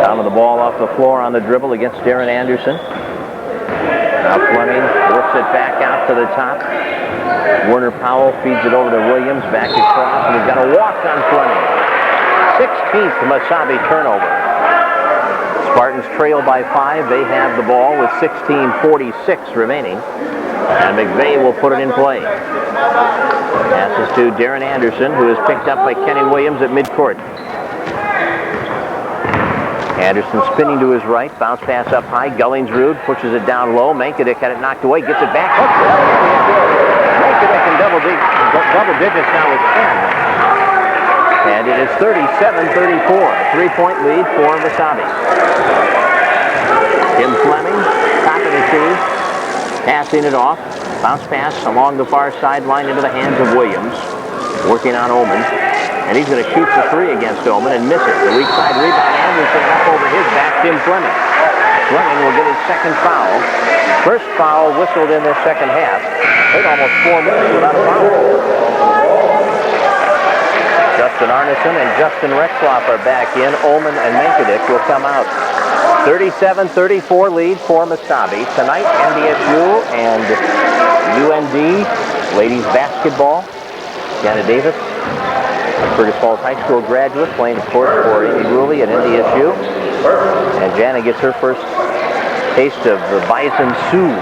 Down with the ball off the floor on the dribble against Darren Anderson. Now Fleming works it back out to the top. Werner Powell feeds it over to Williams. Back across, and we've got a walk on Fleming. 16th Mesabi turnover. Spartans trail by 5. They have the ball with 16:46 remaining. And McVeigh will put it in play. Passes to Darren Anderson, who is picked up by Kenny Williams at midcourt. Anderson spinning to his right. Bounce pass up high. Gullingsrud pushes it down low. Menkadick had it knocked away. Gets it back. Menkadick in double digits now with 10. And it is 37-34. 3-point lead for Mesabi. Tim Fleming, top of the key. Passing it off. Bounce pass along the far sideline into the hands of Williams. Working on Ullman. And he's going to shoot the 3 against Ullman and miss it. The weak side rebound. Anderson up over his back. Tim Fleming. Fleming will get his second foul. First foul whistled in this second half. Played almost 4 minutes without a foul. Justin Arneson and Justin Retzlaff are back in. Ullman and Menkadick will come out. 37-34 lead for Mesabi. Tonight, NDSU and UND ladies basketball. Jana Davis, Fergus Falls High School graduate, playing, of course, for Amy Gooley at NDSU. And Jana gets her first taste of the Bison Sioux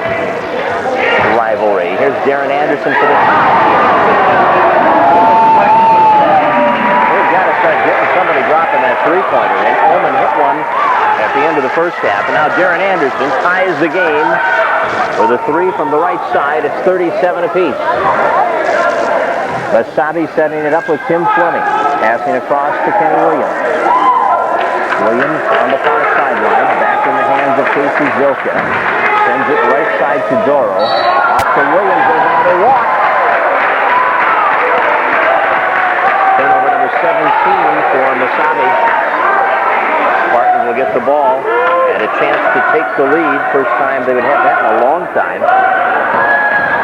rivalry. Here's Darren Anderson for the They've got to start getting somebody dropping that three-pointer in. Ullman hit one at the end of the first half, and now Darren Anderson ties the game with a three from the right side. It's 37 apiece. Mesabi setting it up with Tim Fleming. Passing across to Kenny Williams. Williams on the far sideline, back in the hands of Casey Zilka. Sends it right side to Doro. Off to Williams, there's another walk. Turnover number 17 for Mesabi. Spartans will get the ball and a chance to take the lead. First time they would have that in a long time.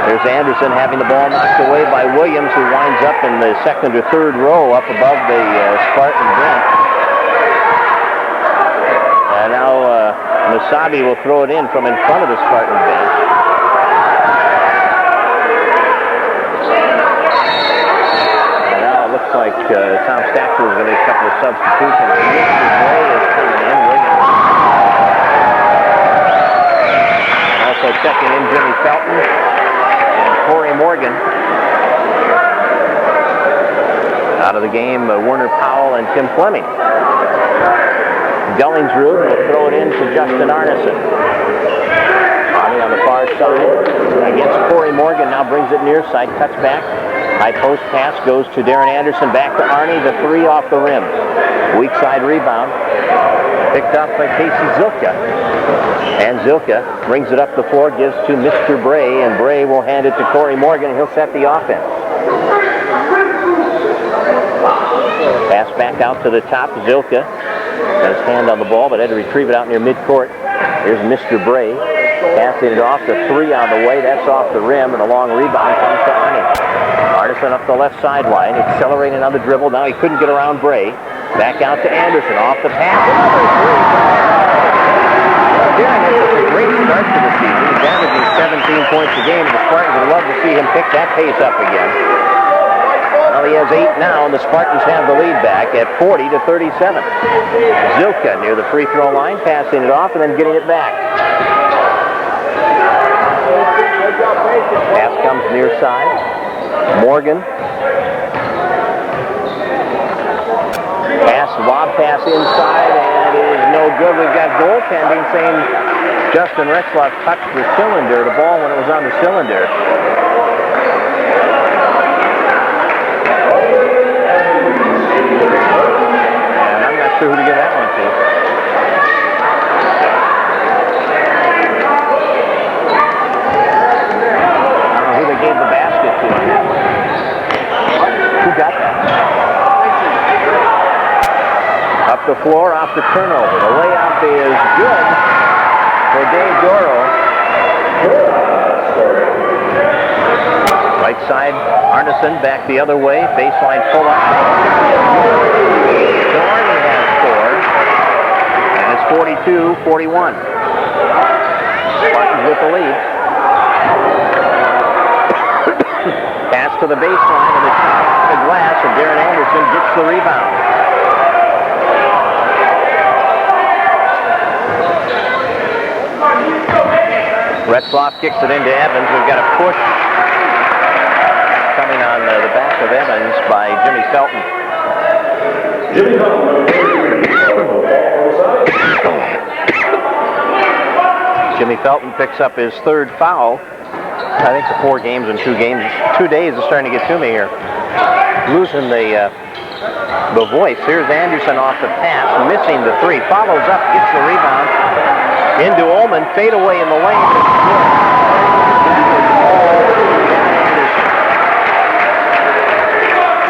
There's Anderson having the ball knocked away by Williams, who winds up in the second or third row up above the Spartan bench. And now Mesabi will throw it in from in front of the Spartan bench. And now it looks like Tom Stackford is going to make a couple of substitutions. Gray is coming in. Williams. Also checking in Jimmy Felton. Corey Morgan. Out of the game, Werner Powell and Tim Fleming. Dellingsrud will throw it in to Justin Arneson. Arnie on the far side against Corey Morgan. Now brings it near side, cuts back. High post pass goes to Darren Anderson. Back to Arnie. The three off the rim. Weak side rebound. Picked up by Casey Zilka. And Zilka brings it up the floor, gives to Mr. Bray, and Bray will hand it to Corey Morgan, and he'll set the offense. Pass back out to the top. Zilka got his hand on the ball, but had to retrieve it out near midcourt. Here's Mr. Bray. Passing it off. The three on the way. That's off the rim, and a long rebound comes to Arnie. Arneson up the left sideline, accelerating on the dribble. Now he couldn't get around Bray. Back out to Anderson. Off the pass. Another three. Darren Anderson, a great start to the season. He's averaging 17 points a game. The Spartans would love to see him pick that pace up again. Well, he has 8 now, and the Spartans have the lead back at 40-37. Zilka near the free throw line, passing it off and then getting it back. Pass comes near side. Morgan. Pass, lob pass inside, and it is no good. We've got goaltending saying Justin Retzlaff touched the cylinder, the ball when it was on the cylinder. And I'm not sure who to give that one to. I don't know who they gave the basket to on that one. Who got that? Up the floor, off the turnover. The layup is good for Dave Doro. Right side, Arneson back the other way. Baseline pull up. Arnie has scored. And it's 42-41. Spartans with the lead. Pass to the baseline and the shot off the glass, and Darren Anderson gets the rebound. Retzlaff kicks it into Evans. We've got a push coming on the back of Evans by Jimmy Felton. Jimmy Felton picks up his third foul. I think the 4 games in 2 games. 2 days is starting to get to me here. Losing the voice. Here's Anderson off the pass, missing the 3. Follows up, gets the rebound. Into Ullman, fade away in the lane.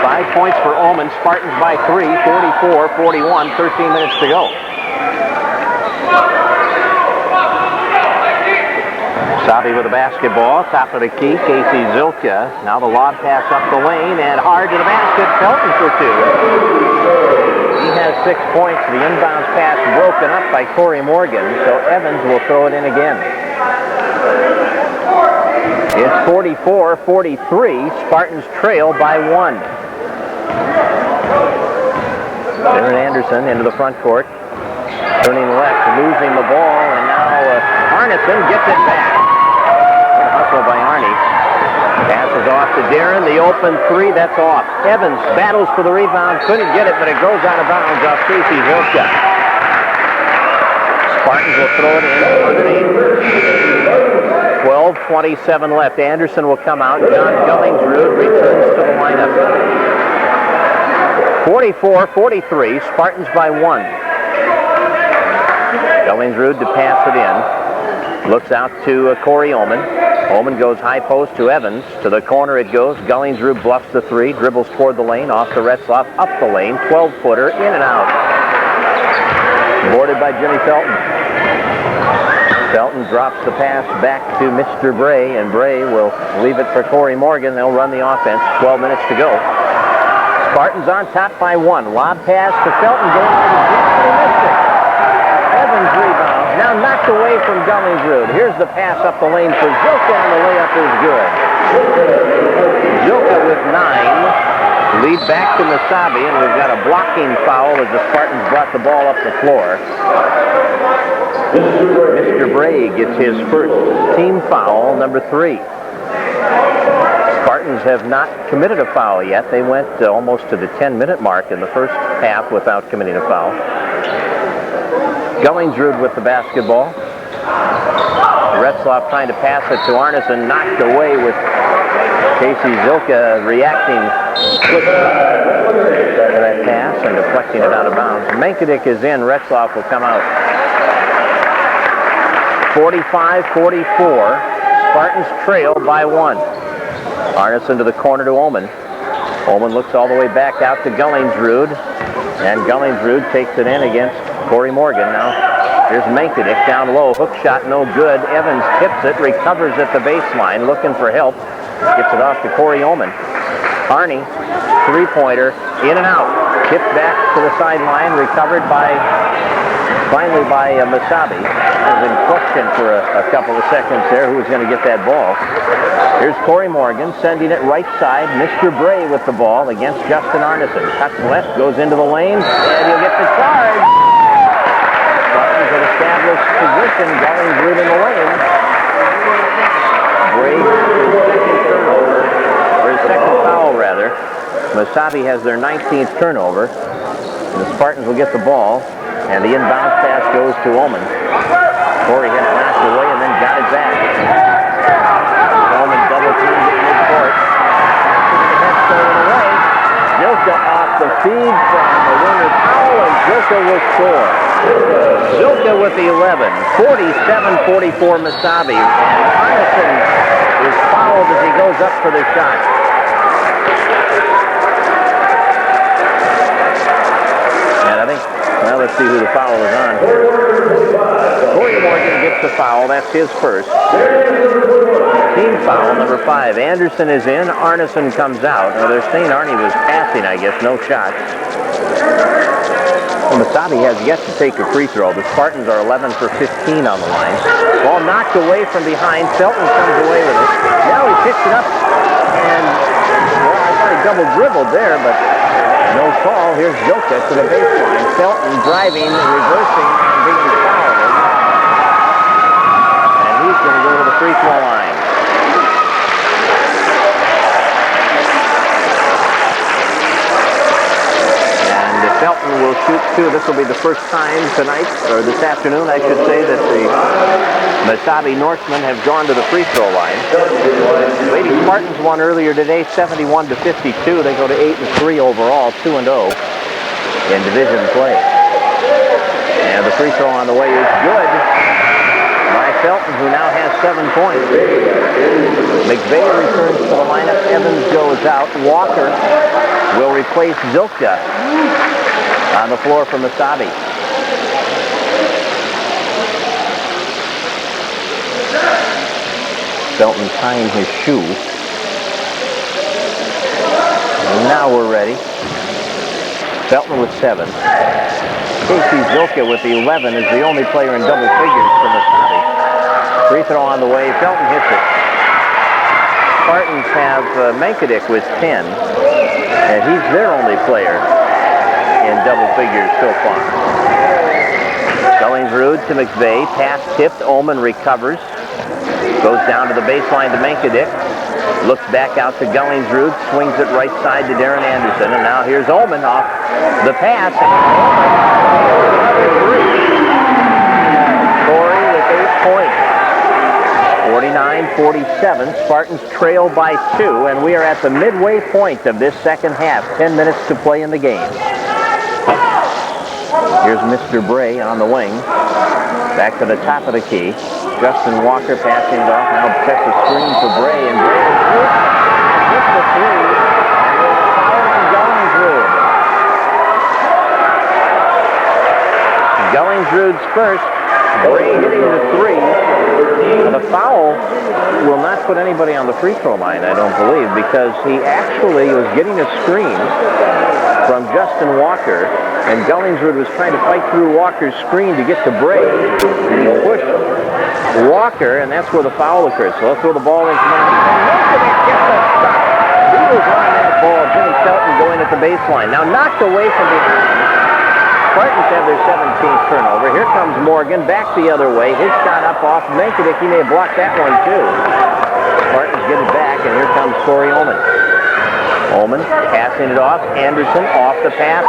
5 points for Ullman. Spartans by 3, 44-41, 13 minutes to go. Mesabi with the basketball, top of the key, Casey Zilka. Now the lob pass up the lane, and hard to the basket, Felton for 2. He has 6 points. The inbounds pass broken up by Corey Morgan, so Evans will throw it in again. It's 44-43. Spartans trail by 1. Darren Anderson into the front court. Turning left, losing the ball, and now Arneson gets it back. Good hustle by to Darren. The open three, that's off. Evans battles for the rebound, couldn't get it, but it goes out of bounds off Casey Zilka. Spartans will throw it in underneath. 12:27 left. Anderson will come out. John Gullingsrud returns to the lineup. 44-43, Spartans by 1. Gullingsrud to pass it in. Looks out to Corey Oman. Oman goes high post to Evans. To the corner it goes. Gullingsrud bluffs the three. Dribbles toward the lane. Off to Retzlaff. Up the lane. 12-footer. In and out. Boarded by Jimmy Felton. Felton drops the pass back to Mr. Bray, and Bray will leave it for Corey Morgan. They'll run the offense. 12 minutes to go. Spartans on top by 1. Lob pass to Felton going to the deep. Evans rebound. Now knocked away from Gullingsrud. Here's the pass up the lane for Zilka, and the layup is good. Zilka with 9. Lead back to Mesabi, and we've got a blocking foul as the Spartans brought the ball up the floor. Mr. Bray gets his first team foul, number 3. Spartans have not committed a foul yet. They went almost to the 10-minute mark in the first half without committing a foul. Gullingsrud with the basketball. Retzlaff trying to pass it to Arneson, knocked away with Casey Zilka reacting to that pass and deflecting it out of bounds. Mankiewicz is in. Retzlaff will come out. 45-44. Spartans trail by 1. Arneson to the corner to Oman. Oman looks all the way back out to Gullingsrud. And Gullingsrud takes it in against Corey Morgan. Now here's Mankiewicz down low. Hook shot no good. Evans tips it. Recovers at the baseline. Looking for help. Gets it off to Corey Oman. Arnie, three-pointer, in and out. Tipped back to the sideline. Recovered finally by Mesabi. Was in question for a couple of seconds there. Who was going to get that ball? Here's Corey Morgan sending it right side. Mr. Bray with the ball against Justin Arneson. Cuts left, goes into the lane, and he'll get the charge. Spartans have established position. Gullingsrud in the lane. Bray, his second foul rather. Mesabi has their 19th turnover. And the Spartans will get the ball. And the inbound pass goes to Oman. Corey had it knocked away and then got it back. Oman double teamed at midcourt. That's stolen away. Zilka off the feed from the winner Powell, and Zilka will score. Zilka with the 11. 47-44 Mesabi. And Arneson is fouled as he goes up for the shot. And I think, well, let's see who the foul is on here. Corey Morgan gets the foul. That's his first. Team foul, number 5. Anderson is in. Arneson comes out. Now, they're saying Arnie was passing, I guess. No shots. Well, Mesabi has yet to take a free throw. The Spartans are 11 for 15 on the line. Ball knocked away from behind. Felton comes away with it. Now he picks it up. And, well, I thought he double dribbled there, but no call. Here's Zilka to the baseline. Felton driving, reversing, and being fouled. And he's going to go to the free throw line. And Felton will shoot 2. This will be the first time tonight, or this afternoon, I should say, that the Mesabi Norsemen have gone to the free throw line. Lady Spartans won earlier today, 71-52. They go to 8-3 overall, 2-0 in division play. And the free throw on the way is good by Felton, who now has 7 points. McVeigh returns to the lineup. Evans goes out. Walker will replace Zilka on the floor for Mesabi. Felton tying his shoe. And now we're ready. Felton with 7. Casey Zilka with the 11 is the only player in double figures for Mesabi. Free throw on the way. Felton hits it. Spartans have Mankiewicz with 10. And he's their only player in double figures so far. Gullingsrud to McVeigh. Pass tipped. Oman recovers. Goes down to the baseline to Mankiewicz. Looks back out to Gullingsrud, swings it right side to Darren Anderson, and now here's Ullman off the pass. Corey with 8 points. 49-47. Spartans trail by 2, and we are at the midway point of this second half. 10 minutes to play in the game. Here's Mr. Bray on the wing. Back to the top of the key. Justin Walker passing it off. Now sets a screen for Bray, and Bray hits the three. And there's a foul on Gullingsrud. Gullingsrud's first. Bray hitting the three. The foul will not put anybody on the free throw line, I don't believe, because he actually was getting a screen from Justin Walker, and Gullingsrud was trying to fight through Walker's screen to get to Bray. And he pushed Walker, and that's where the foul occurred. So let's throw the ball in. He was on that ball. Jimmy Shelton going at the baseline. Now knocked away from behind. Spartans have their 17th turnover. Here comes Morgan, back the other way. His shot up off Mankiewicz. He may have blocked that one too. Spartans get it back, and here comes Corey Ullman. Ullman passing it off. Anderson off the pass.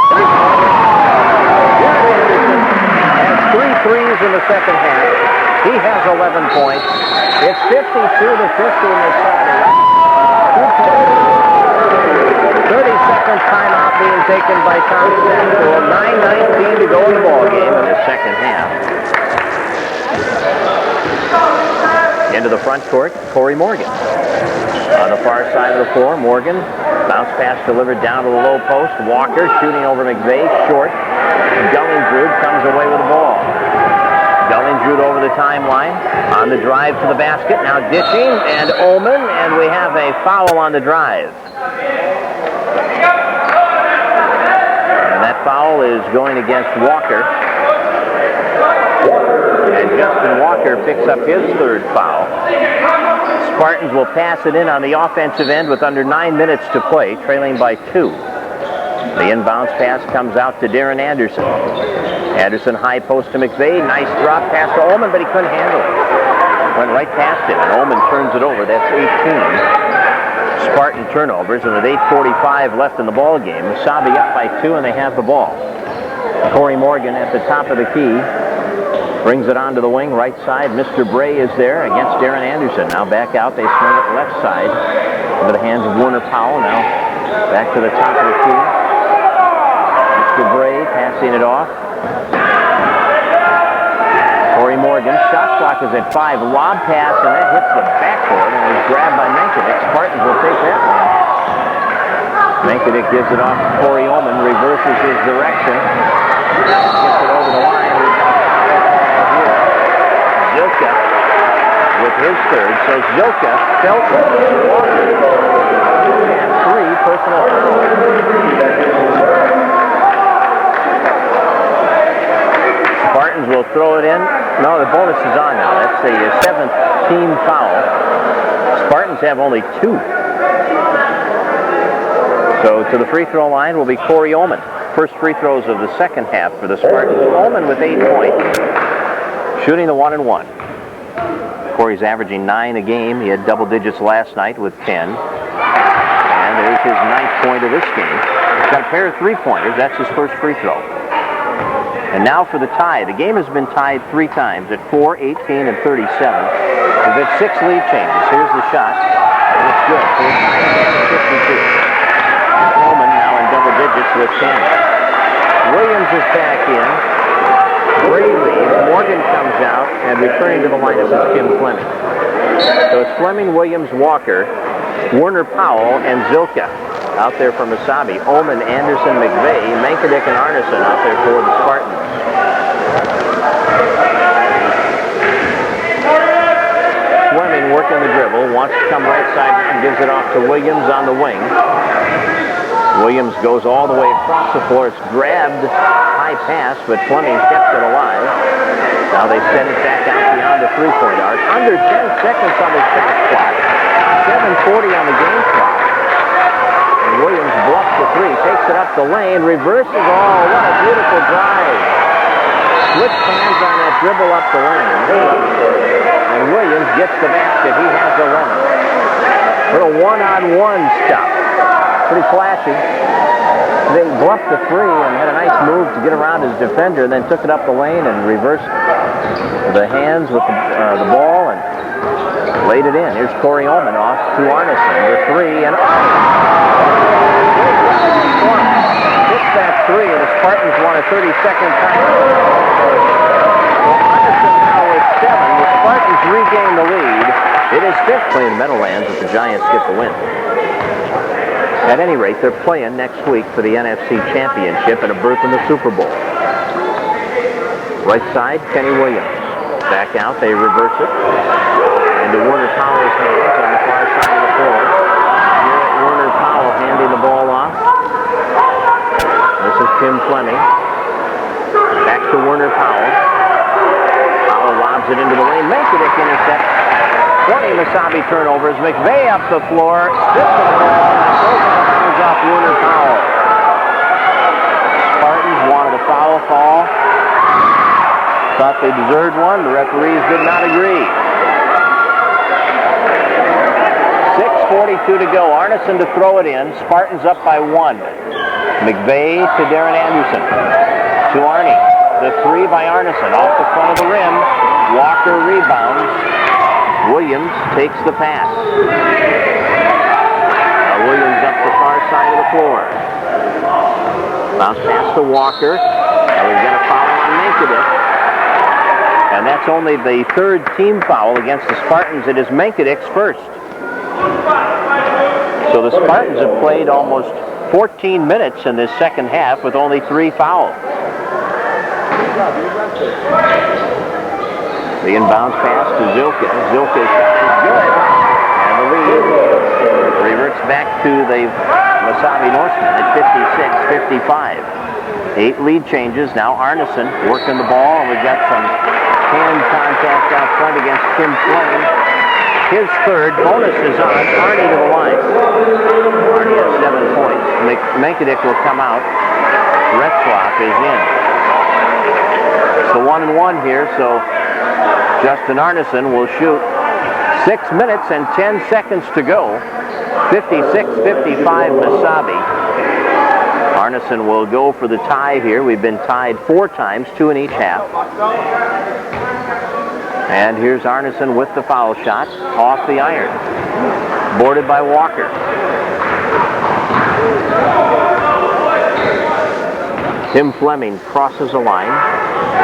Anderson has 3 threes in the second half. He has 11 points. It's 52-50 Mesabi. 30-second timeout being taken by Thompson. 9:19 to go in the ball game in the second half. Into the front court, Corey Morgan. On the far side of the floor, Morgan. Bounce pass delivered down to the low post. Walker shooting over McVeigh, short. Gullingsrud comes away with the ball. Gullingsrud over the timeline. On the drive to the basket. Now ditching, and Ullman, and we have a foul on the drive. And that foul is going against Walker. And Justin Walker picks up his 3rd foul. Spartans will pass it in on the offensive end with under 9 minutes to play, trailing by 2. The inbounds pass comes out to Darren Anderson. Anderson high post to McVeigh. Nice drop pass to Ullman, but he couldn't handle it. Went right past him, and Ullman turns it over. That's 18 Spartan turnovers, and with 8:45 left in the ball game, Mesabi up by 2, and they have the ball. Corey Morgan at the top of the key. Brings it onto the wing, right side. Mr. Bray is there against Darren Anderson. Now back out, they swing it left side into the hands of Werner Powell. Now back to the top of the key. Mr. Bray passing it off. Corey Morgan, shot clock is at 5. Lob pass, and that hits the backboard, and is grabbed by Mankiewicz. Spartans will take that one. Mankiewicz gives it off to Corey Ullman, reverses his direction. Gets it over the line. Zilka with his 3rd. So Zilka, Felton, Walker, and 3 personal fouls. Spartans will throw it in. No, the bonus is on now. That's the 7th team foul. Spartans have only 2. So to the free throw line will be Corey Ullman. First free throws of the second half for the Spartans. Ullman with 8 points. Shooting the 1-and-1. Corey's averaging 9 a game. He had double digits last night with 10. And there's his 9th point of this game. He's got a pair of 3-pointers. That's his first free throw. And now for the tie. The game has been tied 3 times at 4, 18, and 37. We've had 6 lead changes. Here's the shot. And it's good. 52. Ullman now in double digits with 10. Williams is back in. Bray leaves. Morgan comes out, and returning to the lineup is Tim Fleming. So it's Fleming, Williams, Walker, Werner Powell, and Zilka out there for Mesabi. Ullman, Anderson, McVeigh, Mankiewicz, and Arneson out there for the Spartans. Fleming working the dribble, wants to come right side and gives it off to Williams on the wing. Williams goes all the way across the floor. It's grabbed, high pass, but Fleming kept it alive. Now they send it back out beyond the 3-point arc. Under 10 seconds on the shot clock. 7:40 on the game clock. And Williams bluffs the 3, takes it up the lane, reverses. Oh, what a beautiful drive. Slips hands on that dribble up the lane. And Williams gets the basket. He has 11. Little one-on-one stuff. Pretty flashy. They bluffed the three and had a nice move to get around his defender, and then took it up the lane and reversed the hands with the ball and laid it in. Here's Corey Ullman off to Arneson. The three, and hits that three, and the Spartans won a 30-second timeout. So Arneson now with 7. The Spartans regain the lead. It is 5th playing Meadowlands if the Giants get the win. At any rate, they're playing next week for the NFC Championship and a berth in the Super Bowl. Right side, Kenny Williams. Back out, they reverse it. Into Werner Powell's hands on the far side of the floor. Here, Werner Powell handing the ball off. This is Tim Fleming. Back to Werner Powell. Powell lobs it into the lane. Mankiewicz intercepts. 20 Mesabi turnovers. McVeigh up the floor. Strips the ball. Goes off Werner Powell. Spartans wanted a foul call. Thought they deserved one. The referees did not agree. 6:42 to go. Arneson to throw it in. Spartans up by 1. McVeigh to Darren Anderson. To Arnie. The three by Arneson. Off the front of the rim. Walker rebounds. Williams takes the pass. Williams up the far side of the floor. Bounce pass to Walker. Now we've got a foul on Mankiewicz. And that's only the 3rd team foul against the Spartans. It is Mankiewicz first. So the Spartans have played almost 14 minutes in this second half with only 3 fouls. The inbounds pass to Zilka. Zilka's shot is good. And the lead reverts back to the Mesabi Norsemen at 56-55. 8 lead changes. Now Arneson working the ball. And we've got some hand contact out front against Tim Fleming. His 3rd. Bonus is on. Arnie to the line. Arnie has 7 points. Mankiewicz will come out. Retzlaff is in. It's the 1-and-1 here, so Justin Arneson will shoot. 6 minutes and 10 seconds to go. 56-55 Mesabi. Arneson will go for the tie here. We've been tied 4 times, 2 in each half. And here's Arneson with the foul shot off the iron. Boarded by Walker. Tim Fleming crosses the line.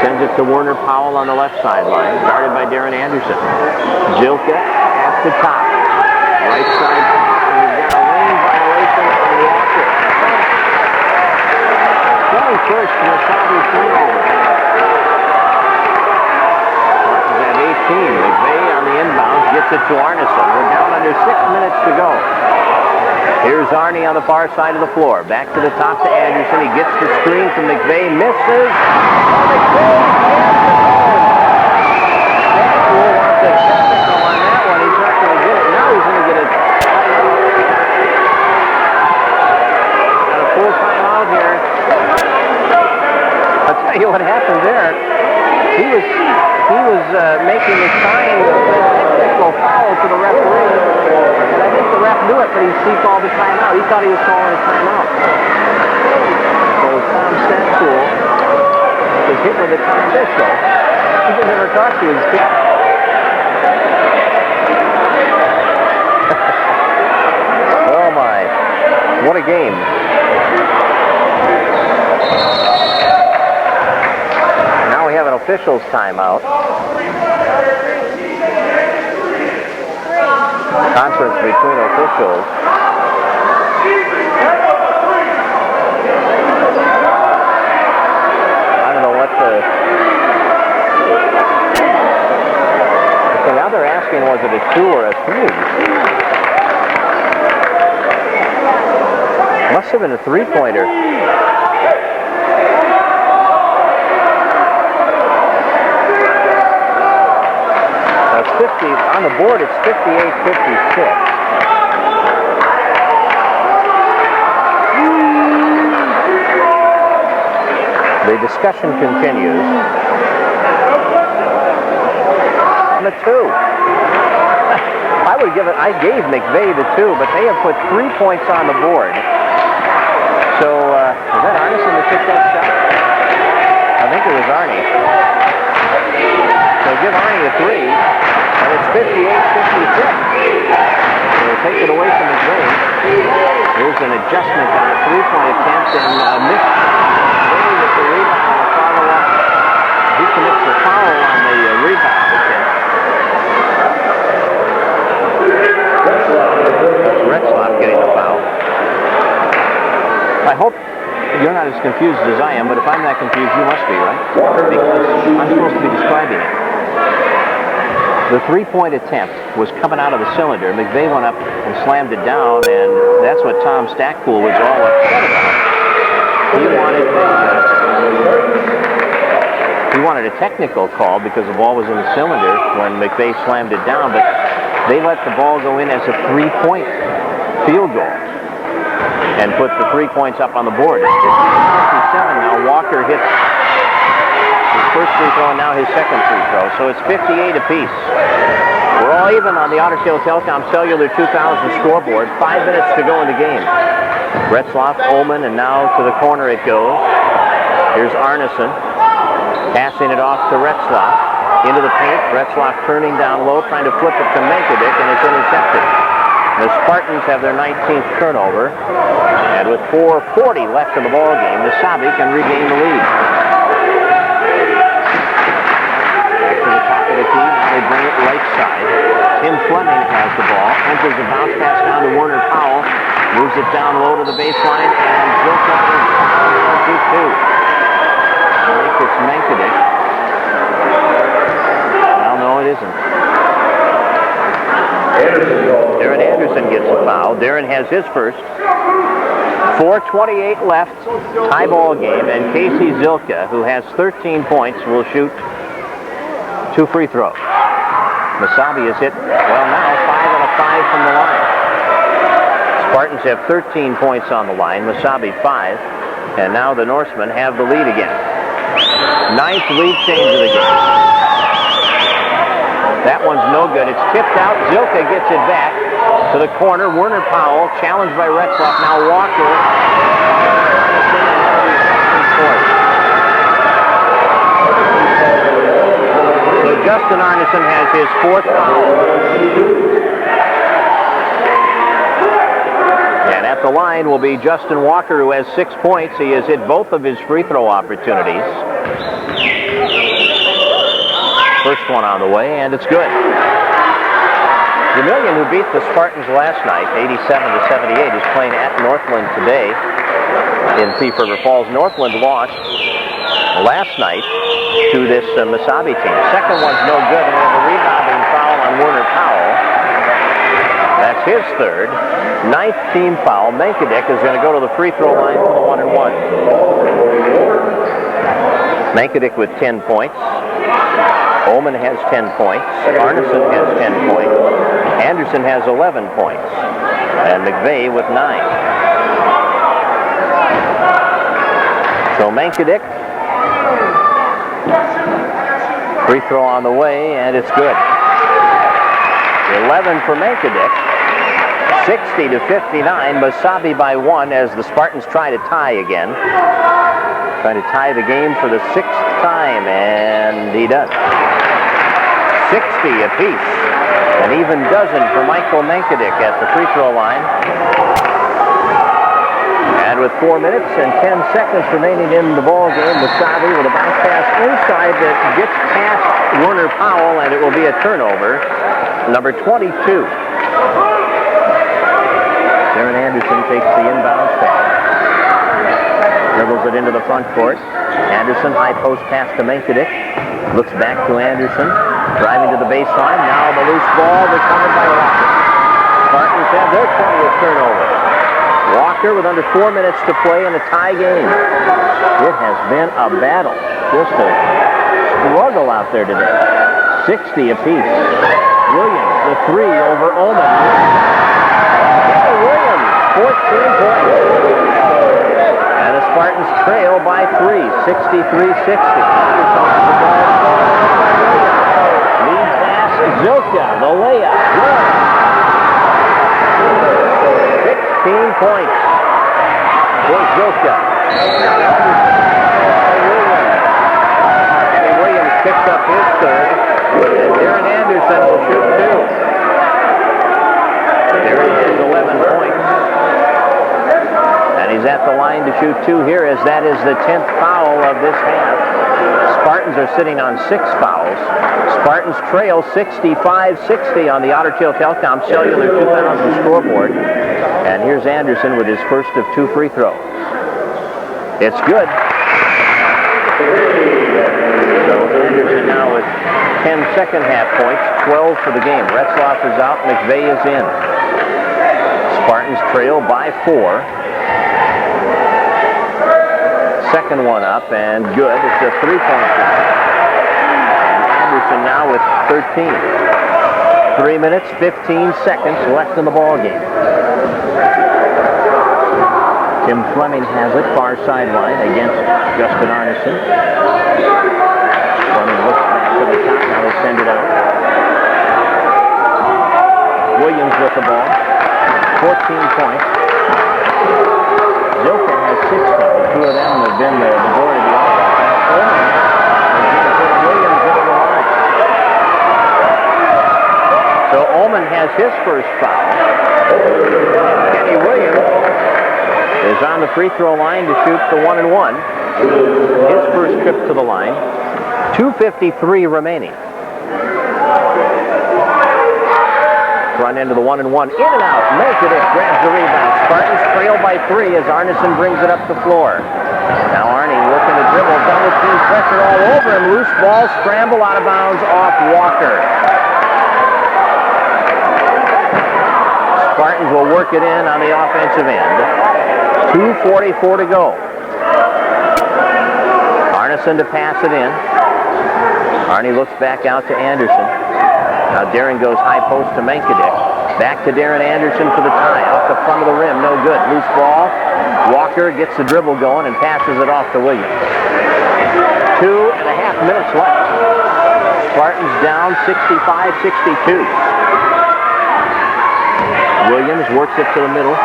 Sends it to Werner Powell on the left sideline. Guarded by Darren Anderson. Zilka at the top. Right side. And we've got a lane violation on Walker. 21st Mesabi turnover. Spartans at 18. McVeigh on the inbounds gets it to Arneson. We're down under 6 minutes to go. Here's Arnie on the far side of the floor. Back to the top to Anderson. He gets the screen from McVeigh. Misses. McVeigh hands it home. Samuel wants a technical on that one. He's not going to get it. Now he's going to get a timeout. Got a full timeout here. I'll tell you what happened there. He was making a sign of a technical foul to the referee. And I think the ref knew it, but he called the timeout. He thought he was calling a timeout. So Tom Statpool was hit with a time whistle. He didn't ever talk to his kid. Oh my. What a game. Now we have an official's timeout. Conference between officials. I don't know what okay, now they're asking was it a 2 or a 3? Must have been a 3-pointer. It's 50 on the board. It's 58-56. The discussion continues. On the 2. I would give it, I gave McVeigh the 2, but they have put 3 points on the board. So, was that Arneson that took that shot? I think it was Arnie. So give Arnie a 3, and it's 58-56. So take it away from McVeigh. Here's an adjustment on a 3-point attempt, and missed McVeigh with the rebound and the follow-up. He commits the foul on the rebound attempt. That's Retzlaff getting the foul. I hope you're not as confused as I am, but if I'm not confused, you must be, right? Because I'm supposed to be describing it. The 3-point attempt was coming out of the cylinder. McVeigh went up and slammed it down, and that's what Tom Stackpool was all upset about. He wanted a technical call because the ball was in the cylinder when McVeigh slammed it down, but they let the ball go in as a 3-point field goal and put the 3 points up on the board. It's 57 now. Walker hits his first free throw and now his second free throw. So it's 58 apiece. We're all even on the Otter Tail Telecom Cellular 2000 scoreboard. 5 minutes to go in the game. Retzlaff, Ullman, and now to the corner it goes. Here's Arneson passing it off to Retzlaff. Into the paint. Retzlaff turning down low, trying to flip it to Mankiewicz, and it's intercepted. The Spartans have their 19th turnover, and with 4:40 left in the ball game, Mesabi can regain the lead. Back to the top of the key, now they bring it right side. Tim Fleming has the ball, enters the bounce pass down to Werner Powell, moves it down low to the baseline, and Zilka is fouled on 2-2. I think it's Mankiewicz. Well, no, it isn't. Darren Anderson gets a foul. Darren has his first. 4:28 left, tie ball game, and Casey Zilka, who has 13 points, will shoot 2 free throws. Mesabi is hit, well now, 5 out of 5 from the line. Spartans have 13 points on the line, Mesabi 5, and now the Norsemen have the lead again. 9th lead change of the game. That one's no good. It's tipped out. Zilka gets it back to the corner. Werner Powell challenged by Retzlaff. Now Walker. So Justin Arneson has his 4th foul. And at the line will be Justin Walker, who has 6 points. He has hit both of his free throw opportunities. First one on the way, and it's good. Vermillion, who beat the Spartans last night, 87-78, is playing at Northland today in Thief River Falls. Northland lost last night to this Mesabi team. Second one's no good, and we have a rebounding foul on Werner Powell. That's his 3rd. 9th team foul. Mankiewicz is going to go to the free throw line for the 1-and-1. Mankiewicz with 10 points. Ullman has 10 points. Arneson has 10 points. Anderson has 11 points. And McVeigh with 9. So Mankiewicz. Free throw on the way, and it's good. 11 for Mankiewicz. 60-59. Mesabi by 1 as the Spartans try to tie again. Trying to tie the game for the 6th time, and he does. 60 apiece. An even dozen for Michael Mankiewicz at the free throw line. And with 4 minutes and 10 seconds remaining in the ball game, Mesabi with a bounce pass inside that gets past Werner Powell, and it will be a turnover. Number 22. Darren Anderson takes the inbound pass. Dribbles it into the front court. Anderson, high post pass to Mankiewicz. Looks back to Anderson. Driving to the baseline. Now the loose ball recovered by Walker. Spartans have their 20th turnover. Walker with under 4 minutes to play in a tie game. It has been a battle. Just a struggle out there today. 60 apiece. Williams, the 3 over Ullman. Williams, 14 points. And the Spartans trail by 3, 63-60. Lead pass, Zilka, the layup. Good. points for Zilka. Williams picks up his third, and Darren Anderson will shoot two. Darren has 11 points. And he's at the line to shoot two here, as that is the 10th foul of this half. Spartans are sitting on 6 fouls. Spartans trail 65-60 on the Otter Tail Telecom Cellular 2000 scoreboard. And here's Anderson with his first of 2 free throws. It's good. So Anderson now with 10 second half points, 12 for the game. Retzlaff is out, McVeigh is in. Spartans trail by 4. Second one up, and good. It's a 3-point shot. Anderson now with 13. 3 minutes, 15 seconds left in the ball game. Tim Fleming has it, far sideline against Justin Arneson. Fleming looks back to the top, now they send it out. Williams with the ball, 14 points. Zilka has 16. The two of them have been the majority of the offense. Williams on the line. So Ullman has his first foul. Kenny Williams is on the free throw line to shoot the 1-and-1. His first trip to the line. 2:53 remaining. Front end of the 1-and-1. In and out. Melchizedek grabs the rebound. Spartans trail by 3 as Arneson brings it up the floor. Now Arnie working the dribble. Double team pressure all over him. Loose ball. Scramble out of bounds off Walker. Spartans will work it in on the offensive end. 2:44 to go. Arneson to pass it in. Arnie looks back out to Anderson. Now Darren goes high post to Melchizedek. Back to Darren Anderson for the tie. Off the front of the rim, no good. Loose ball. Walker gets the dribble going and passes it off to Williams. 2.5 minutes left. Spartans down 65-62. Williams works it to the middle.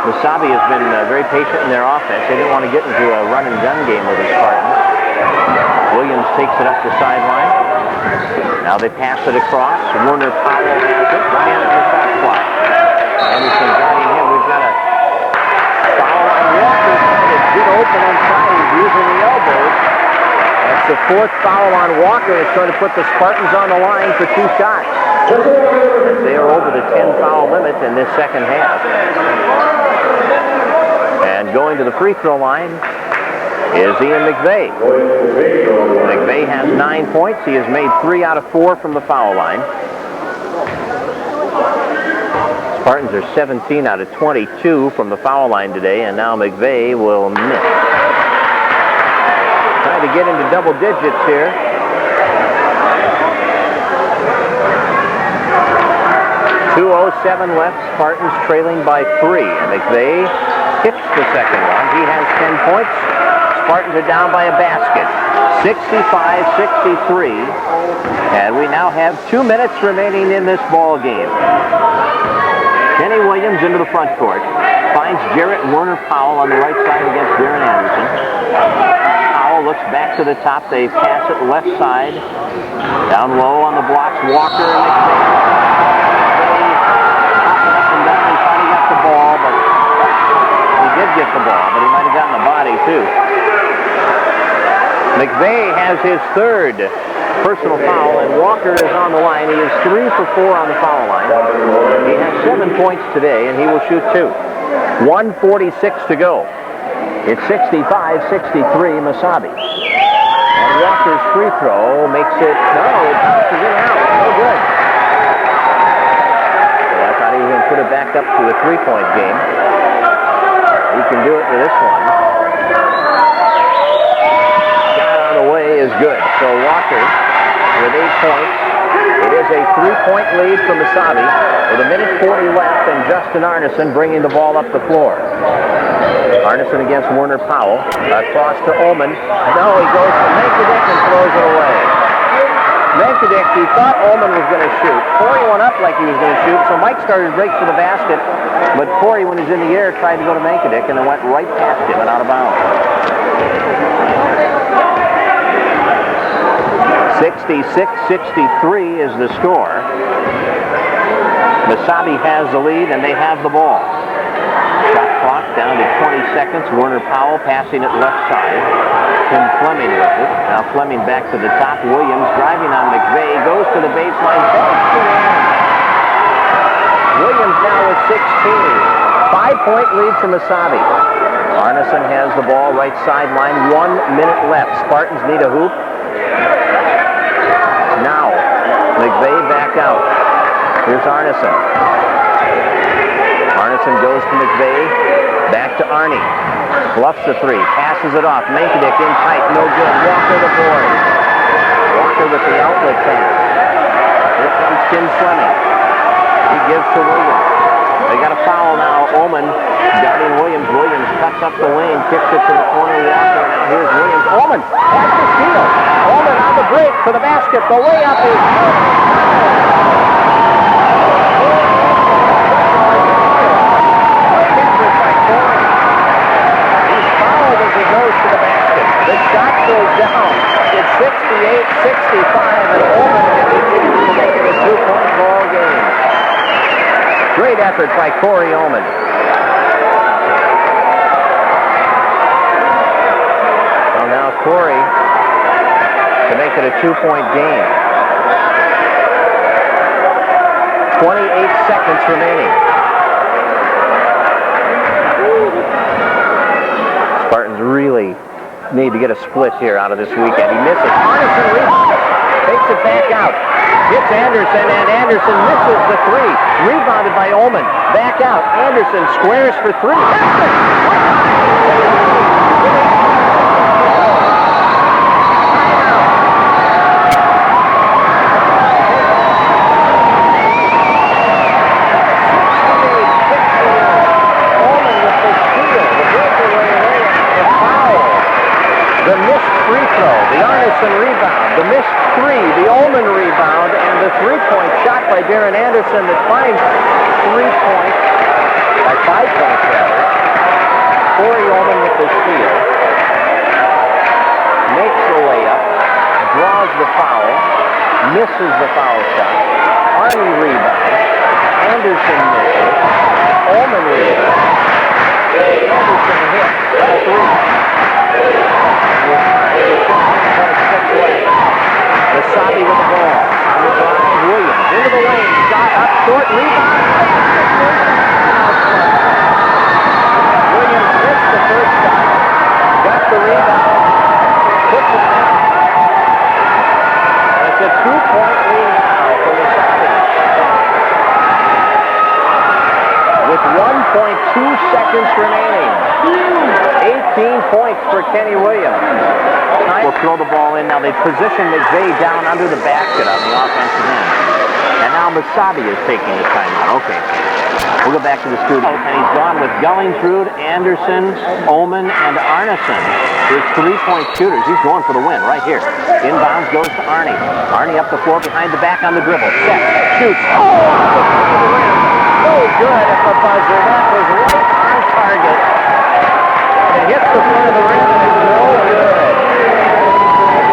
Mesabi has been very patient in their offense. They didn't want to get into a run and gun game with the Spartans. Williams takes it up the sideline. Now they pass it across. Werner Powell has it. And the shot clock. Anderson guarding him. We've got a foul on Walker. Trying to get open inside. He's using the elbows. That's the 4th foul on Walker. It's going to put the Spartans on the line for 2 shots. They are over the 10 foul limit in this second half. And going to the free throw line is Ian McVeigh. McVeigh has 9 points. He has made 3 out of 4 from the foul line. Spartans are 17 out of 22 from the foul line today, and now McVeigh will miss. Trying to get into double digits here. .207 left. Spartans trailing by 3, and McVeigh hits the second one. He has 10 points. Spartans are down by a basket. 65-63. And we now have 2 minutes remaining in this ball game. Kenny Williams into the front court. Finds Jarrett Werner Powell on the right side against Darren Anderson. Powell looks back to the top. They pass it left side. Down low on the blocks. Walker and McVeigh. Up and down. He finally got the ball, but he did get the ball, but he might have gotten the body too. McVeigh has his 3rd personal foul, and Walker is on the line. He is 3 for 4 on the foul line. He has 7 points today, and he will shoot 2. 1:46 to go. It's 65-63 Mesabi. And Walker's free throw makes it, no, it bounces in and out. No good. So I thought he was going to put it back up to a 3-point game. He can do it for this one. Shot on the way is good. So Walker with 8 points. It is a 3-point lead for Mesabi with 1:40 left, and Justin Arneson bringing the ball up the floor. Arneson against Werner Powell. Across to Ullman. No, he goes to Melchizedek and throws it away. Menkadick, he thought Ullman was going to shoot. Corey went up like he was going to shoot, so Mike started to break for the basket, but Corey, when he's in the air, tried to go to Menkadick and then went right past him and out of bounds. 66-63 is the score. Mesabi has the lead, and they have the ball. Shot clock down to 20 seconds. Werner Powell passing it left side. Tim Fleming with it. Now Fleming back to the top. Williams driving on McVeigh. Goes to the baseline. Williams now with 16. 5-point lead for Mesabi. Arneson has the ball right sideline. 1 minute left. Spartans need a hoop. Now McVeigh back out. Here's Arneson. Arneson goes to McVeigh. Back to Arnie. Bluffs the three. Passes it off. Menkadick in tight. No good. Walker the board. Walker with the outlet pass. Here comes Tim Fleming. He gives to Williams. They got a foul now. Ullman guarding Williams. Williams cuts up the lane. Kicks it to the corner. Walker. Now here's Williams. Ullman has the steal. Ullman on the break for the basket. The layup is good. The shot goes down. It's 68-65, and Ullman has a chance to make it a 2-point ball game. Great effort by Corey Ullman. So now Corey to make it a 2-point game. 28 seconds remaining. Spartans really need to get a split here out of this weekend. He misses. Arneson rebounds. Takes it back out. Hits Anderson, and Anderson misses the three. Rebounded by Ullman. Back out. Anderson squares for three. Rebound, the missed three, the Ullman rebound, and the three-point shot by Darren Anderson that finds 5 points rather. Corey Ullman with the steal, makes the layup, draws the foul, misses the foul shot. Arnie rebounds, Anderson misses, Ullman rebounds, Anderson hits a three. Mesabi with the ball. On the drive, Williams into the lane. Shot up short, rebound. Williams missed the first shot. Got the rebound. Puts it down. It's a 2-point lead now for Mesabi. With 1.2 seconds remaining. 18 points for Kenny Williams. Will throw the ball in. Now they position McVeigh down under the basket on the offensive end. And now Mesabi is taking the timeout. Okay. We'll go back to the studio. And he's gone with Gullingsrud, Anderson, Ullman, and Arneson. His three-point shooters. He's going for the win right here. Inbounds goes to Arnie. Arnie up the floor behind the back on the dribble. Set. Shoots. Oh! No good at the buzzer. That was right on target. It hits the front of the rim and it's no good.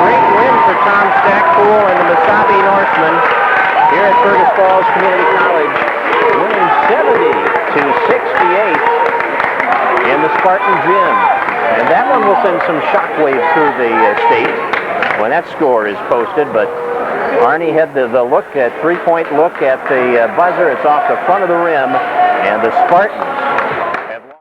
Great win for Tom Stackpool and the Mesabi Norsemen here at Fergus Falls Community College, winning 70-68 in the Spartan gym. And that one will send some shockwaves through the state when that score is posted. But Arnie had the look at three-point look at the buzzer. It's off the front of the rim, and the Spartans